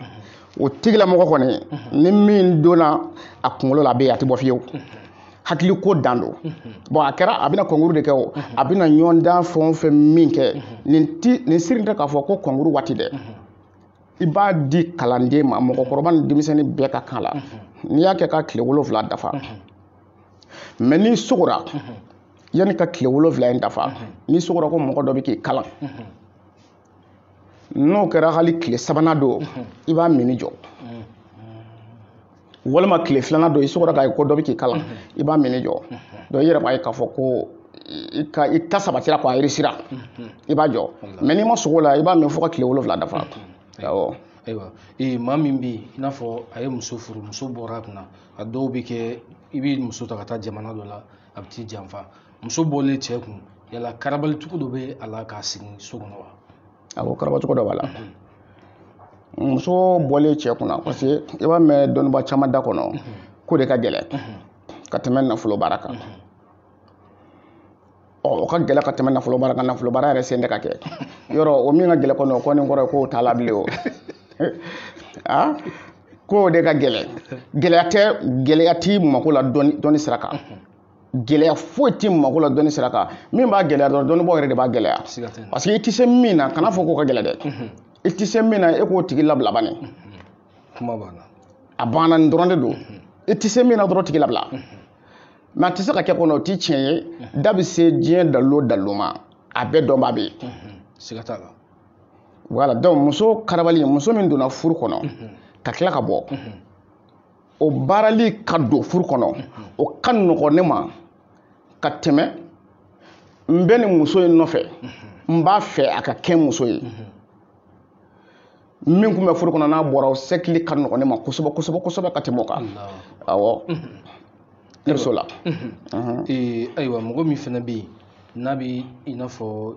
S2: o tigilamɔgɔ kɔni ni min donna a kunkolo la a bɛ yen a tɛ bɔ fiyewu hakili ko dan don bon a kɛra a bɛna kɔnkuru de kɛ o a bɛna ɲɔgɔn dan fɛn o fɛn min kɛ nin siri tɛ k'a fɔ ko kɔnkuru waati dɛ i b'a di kalanden ma mɔgɔkɔrɔba ni denmisɛnnin bɛɛ ka kan la n'i y'a kɛ ka tile 7 dafa mais n'i sogora yanni ka tile 7 in dafa n'i sogora ko mɔgɔ dɔ bɛ k'i kalan n'o kɛra hali tile 3nan don i b'a mini jɔ walima tile 2nan don i sogora k'a ye ko dɔ bɛ k'i kalan i b'a mini jɔ donc i yɛrɛ b'a ye k'a fɔ ko i ta sabatira ko a réussira i b'a jɔ mais n'i ma sogo la i b'a min fo ka tile 7 dafa awɔ
S1: ayiwa maa min bɛ yen i n'a fɔ a ye muso furu muso bɔra a kunna a dɔw bɛ kɛ i bɛ muso ta ka taa jamana dɔ la a bɛ t'i janfa muso bɔlen cɛ kun yala karabalicogo dɔ bɛ a la k'a sigi so kɔnɔ wa
S2: awɔ karabacogo dɔ b'a la muso bɔlen cɛ kunna parce que i b'a mɛn dɔnniba caman da kɔnɔ ko de ka gɛlɛn ka tɛmɛ nafolo baara kan o ka gɛlɛn ka tɛmɛ nafolo baara kan nafolo baara yɛrɛ sen tɛ ka kɛ yɔrɔ o min ka gɛlɛn kɔnɔ o kɔni kɔrɔ ye k'o t'a la bilen o k'o de ka gɛlɛn gɛlɛya t'i mako la dɔnni sira kan gɛlɛya foyi t'i mako la dɔnni sira kan min b'a gɛlɛya dɔrɔn dɔnnibɔ yɛrɛ de b'a gɛlɛya parce que i tɛ se min na kana fɔ k'o ka gɛlɛn dɛ i tɛ se min na e k'o tigi labila bani a banna nin dɔrɔn de don i tɛ se min na dɔrɔn tigi labila mais a tɛ se ka kɛ kɔnɔ o t'i tiɲɛ ye da bɛ se diɲɛ dalo dalo ma a bɛɛ dɔn b'a bɛ yen voilà donc muso karabali muso min donna furu kɔnɔ ka tila ka bɔ o baarali ka don furu kɔnɔ o ka nɔgɔn ne ma ka tɛmɛ n bɛ nin muso in nɔfɛ n b'a fɛ a ka kɛ muso ye min tun bɛ furu kɔnɔ n'a bɔra o sɛkili ka nɔgɔn ne ma kosɛbɛ kosɛbɛ kosɛbɛ ka tɛmɛ o kan awɔ ne bɛ so la
S1: ayiwa mɔgɔ min fana bɛ yen n'a bɛ i n'a fɔ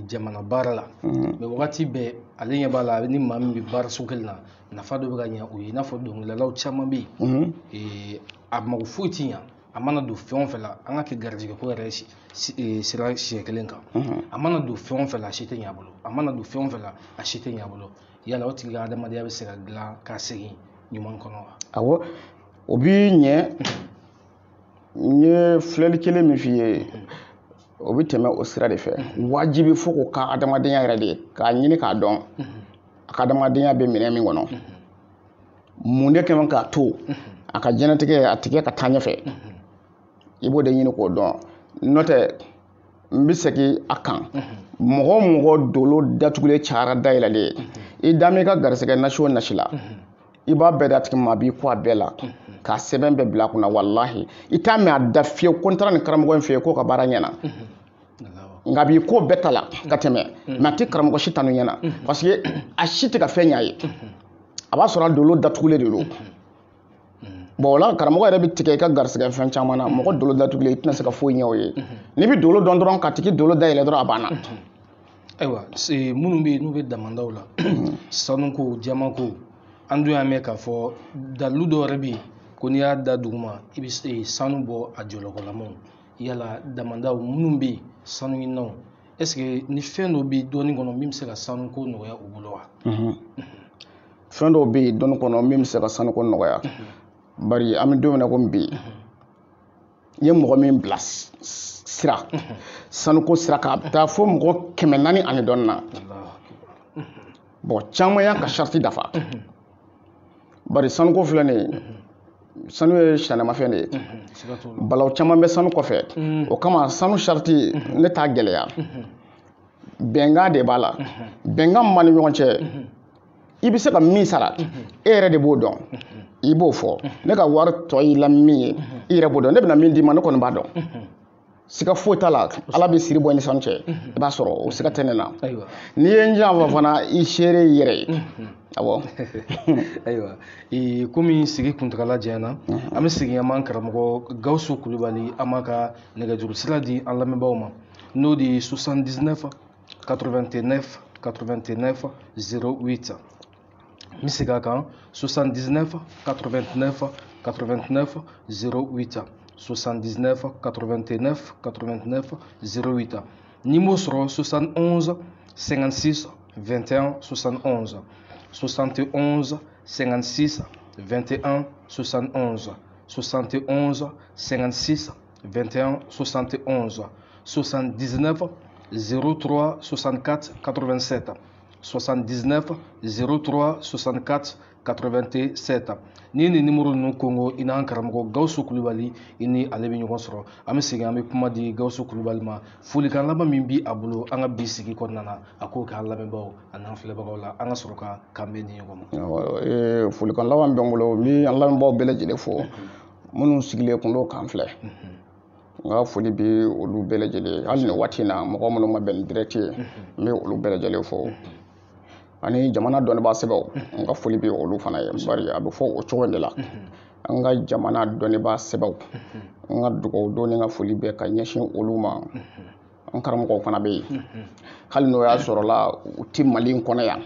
S1: jamana baara la mais wagati bɛɛ ale ɲɛ b'a la ni maa min bɛ baara so kelen na nafa dɔ bɛ ka ɲɛ o ye i n'a fɔ dɔnkilidalaw caman bɛ yen a mago foyi tɛ ɲɛ a mana don fɛn o fɛn la an ka kɛ garijɛgɛ ko yɛrɛ sira siɲɛ kelen kan a mana don fɛn o fɛn la a si tɛ ɲɛ a bolo a mana don fɛn o fɛn la a si tɛ ɲɛ a bolo yala o tigi ka adamadenya bɛ se ka dilan ka segin ɲuman kɔnɔ wa
S2: awɔ o bi ɲɛ n ye filɛli kelen min f'i ye o bi tɛmɛ o sira de fɛ wajibi fo k'o ka adamadenya yɛrɛ de k'a ɲini k'a dɔn a ka adamadenya bɛ minɛ min kɔnɔ mun de kɛmɛ k'a to a ka jɛnatigɛ a tigɛ ka taa ɲɛfɛ i b'o de ɲini k'o dɔn n'o tɛ n bɛ segin a kan mɔgɔ mɔgɔ dolo datugulen cayara dayɛlɛlen i da m'i ka garisɛgɛ nasi o nasi la i b'a bɛɛ da tigi ma a b'i ko a bɛɛ la k'a sɛbɛn bɛɛ bila a kunna walahi i t'a mɛn a da fiyewu ko n taara nin karamɔgɔ in fɛ yen k'o ka baara ɲɛna nka a b'i ko bɛɛ ta la ka tɛmɛ mɛ a tɛ karamɔgɔ si tanu ɲɛna parce que a si tɛ ka fɛn ɲ'a ye a b'a sɔrɔ a dolo datugulen de don bon o la karamɔgɔ yɛrɛ bɛ tigɛ i ka garisɛgɛ fɛn caman na mɔgɔ dolo datugulen i tɛna se ka foyi ɲɛ o ye n'i bɛ dolo dɔn dɔrɔn ka tigi dolo dayɛlɛ dɔrɔn a banna
S1: ayiwa minnu bɛ yen n'u bɛ damandaw la sanuko jɛmako an dun y'a mɛn k'a fɔ dalilu dɔ yɛrɛ bɛ yen ko n'i y'a da duguma i bɛ sanu bɔ a jɔlɔkɔlamaw yala damandaw minnu bɛ yen sanu ɲininaw est ce que ni fɛn dɔ bɛ dɔɔni kɔnɔ min bɛ se ka sanuko nɔgɔya u bolo wa
S2: fɛn dɔw bɛ yen dɔɔni kɔnɔ min bɛ se ka sanuko nɔgɔya bari an bɛ don min na ko bi n ye mɔgɔ min bila sira sanuko sira kan a bɛ taa fo mɔgɔ 400 ani dɔɔni na bon caman y'a ka sariti dafa bari sanuko filɛ nin ye sanu ye silamɛmafɛn de ye balaw caman bɛ sanu kɔfɛ o kama sanu sariti ne t'a gɛlɛya bɛnkan de b'a la bɛnkan min b'a ni ɲɔgɔn cɛ i bɛ se ka min sara e yɛrɛ de b'o dɔn i b'o fɔ ne ka wari tɔ y'i la min ye i yɛrɛ b'o dɔn ne bɛna min d'i ma ne kɔni b'a dɔn siga foyi t'a la ala bɛ siri bɔ ni sanu cɛ i b'a sɔrɔ o siga tɛ ne na n'i ye n jan fɔ fana i seere i yɛrɛ ye awɔ
S1: ayiwa komi sigi kuntagala jɛna an bɛ segin an b'an karamɔgɔ Gawusu Kulibali an b'a ka nɛgɛjuru sira di an lamɛnbaaw ma n'o de ye 79 89 89 08 n bɛ segin a kan 79 89 89 08 79 89 89 08 n'i m'o sɔrɔ 71 56 21 71 71 56 21 71 71 56 21 71 79 03 64 87 79 03 64 87 ni ni numéro ninnu kongo i n'an karamɔgɔ Gawusu Kulibali i ni ale bɛ ɲɔgɔn sɔrɔ an bɛ segin an bɛ kuma di Gawusu Kulibali ma folikan laban min bi a bolo an ka bi sigi kɔnɔna na a k'o k'an lamɛnbaaw a n'an filɛbagaw la an ka sɔrɔ ka kan bɛ di ɲɔgɔn ma.
S2: Folikan laban bɛ n bolo n bɛ an lamɛnbaaw bɛɛ lajɛlen fo minnu sigilen kun do k'an filɛ n ka foli bɛ olu bɛɛ lajɛlen hali nin waati in na mɔgɔ minnu ma bɛn ni direct ye n bɛ olu bɛɛ lajɛlen fo ani jamana dɔnnibaa sɛbɛw n ka foli bɛ olu fana ye bari a bɛ fɔ o cogo de la an ka jamana dɔnnibaa sɛbɛw n ka dugawu don ni n ka foli bɛ ka ɲɛsin olu ma an karamɔgɔw fana bɛ yen hali n'o y'a sɔrɔla u tɛ Mali in kɔnɔ yan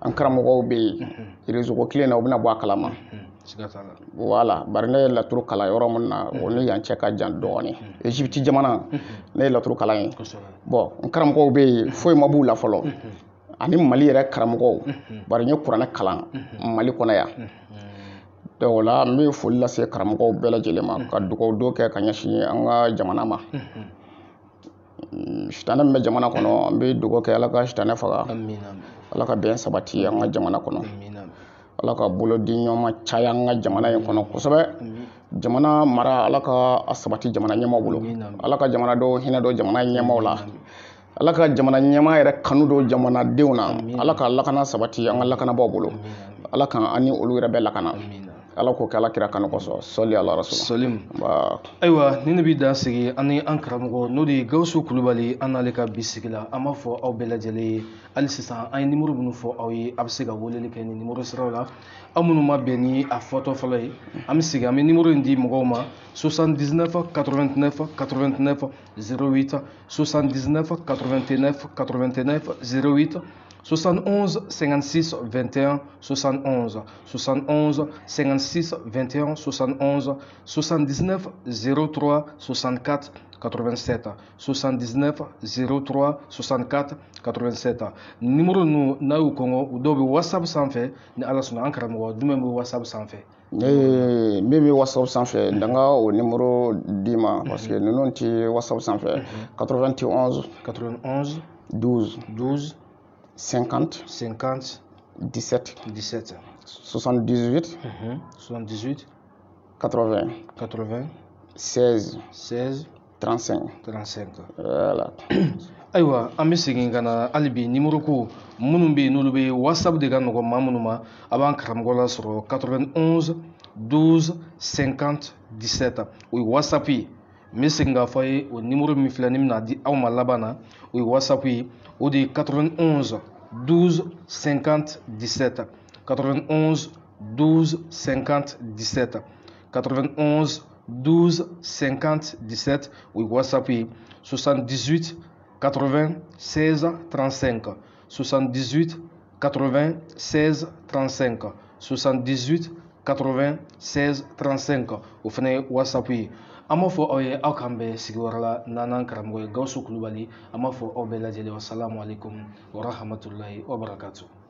S2: an karamɔgɔw bɛ yen réseau ko kelen na u bɛna bɔ a kalama voilà bari ne ye laturu kalan yɔrɔ min na o ni yan cɛ ka jan dɔɔni Egypte jamana ne ye laturu kalan yen bon n karamɔgɔw bɛ yen foyi ma b'u la fɔlɔ ani Mali yɛrɛ karamɔgɔw bari n ye kuranɛ kalan Mali kɔnɔ yan donc o la n bɛ foli lase karamɔgɔw bɛɛ lajɛlen ma ka dugawu don kɛ ka ɲɛsin an ka jamana ma sitanɛ min bɛ jamana kɔnɔ an bɛ dugawu kɛ ala ka sitanɛ faga ala ka bɛn sabati an ka jamana kɔnɔ ala ka bolodi ɲɔgɔn caya an ka jamana in kɔnɔ kosɛbɛ jamana mara ala ka sabati jamana ɲɛmaaw bolo ala ka jamana dɔw hinɛ dɔ jamana ɲɛmaaw la ala ka jamana ɲɛmaa yɛrɛ kanu don jamanadenw na ala ka lakana sabati an ka lakanabaaw bolo ala ka an ni olu yɛrɛ bɛ lakana ala k'o kɛ ala kira kanu kɔsɔn sɔli ala rasul
S1: ayiwa ni ne bɛ dan sigi an ni an karamɔgɔ n'o de ye Gawusu Kulibali an n'ale ka bi sigi la an b'a fɔ aw bɛɛ lajɛlen ye hali sisan an ye numéro minnu fɔ aw ye a bɛ se ka weleli kɛ ni numéro siraw la aw minnu ma bɛn ni a fɔtɔ fɔlɔ ye an bɛ segin an bɛ numéro in di mɔgɔw ma 79 89 89 08 79 89 89 08 71 56 21 71 71 56 21 71 79 03 64 87 79 03 64 87 numéro nu n'a y'u kɔngɔ u dɔw bɛ WhatsApp sanfɛ ni Ala sɔnna an karamɔgɔ jumɛn bɛ WhatsApp sanfɛ.
S2: Min bɛ WhatsApp sanfɛ danga o numéro d'i ma parce que ninnu tɛ WhatsApp sanfɛ 91
S1: 91
S2: 12
S1: 12
S2: 50
S1: 50
S2: 17
S1: 17
S2: 78
S1: 78
S2: 80
S1: 80
S2: 16
S1: 16
S2: 35
S1: 35.
S2: voilà.
S1: Ayiwa an bɛ segin ka na hali bi numéro ko minnu bɛ yen n'olu bɛ WhatsApp de ka nɔgɔn maa minnu ma a b'an karamɔgɔ la sɔrɔ 91 12 50 17 o ye WhatsApp ye n bɛ segin k'a fɔ a ye o numéro min filɛ ni bɛna di aw ma laban na o ye WhatsApp ye o de ye 91 12 50 17 91 12 50 17 91 12 50 17 o ye WhatsApp ye 78 80 16 35 78 80 16 35 78 80 16 35 o fana ye WhatsApp ye an b'a fɔ aw ye aw k'an bɛn sigiyɔrɔ la n'an karamɔgɔ ye Gawusu Kulubali an b'a fɔ aw bɛɛ lajɛlen wasalamu alaikum wa rahmatulahi wa barakatuh.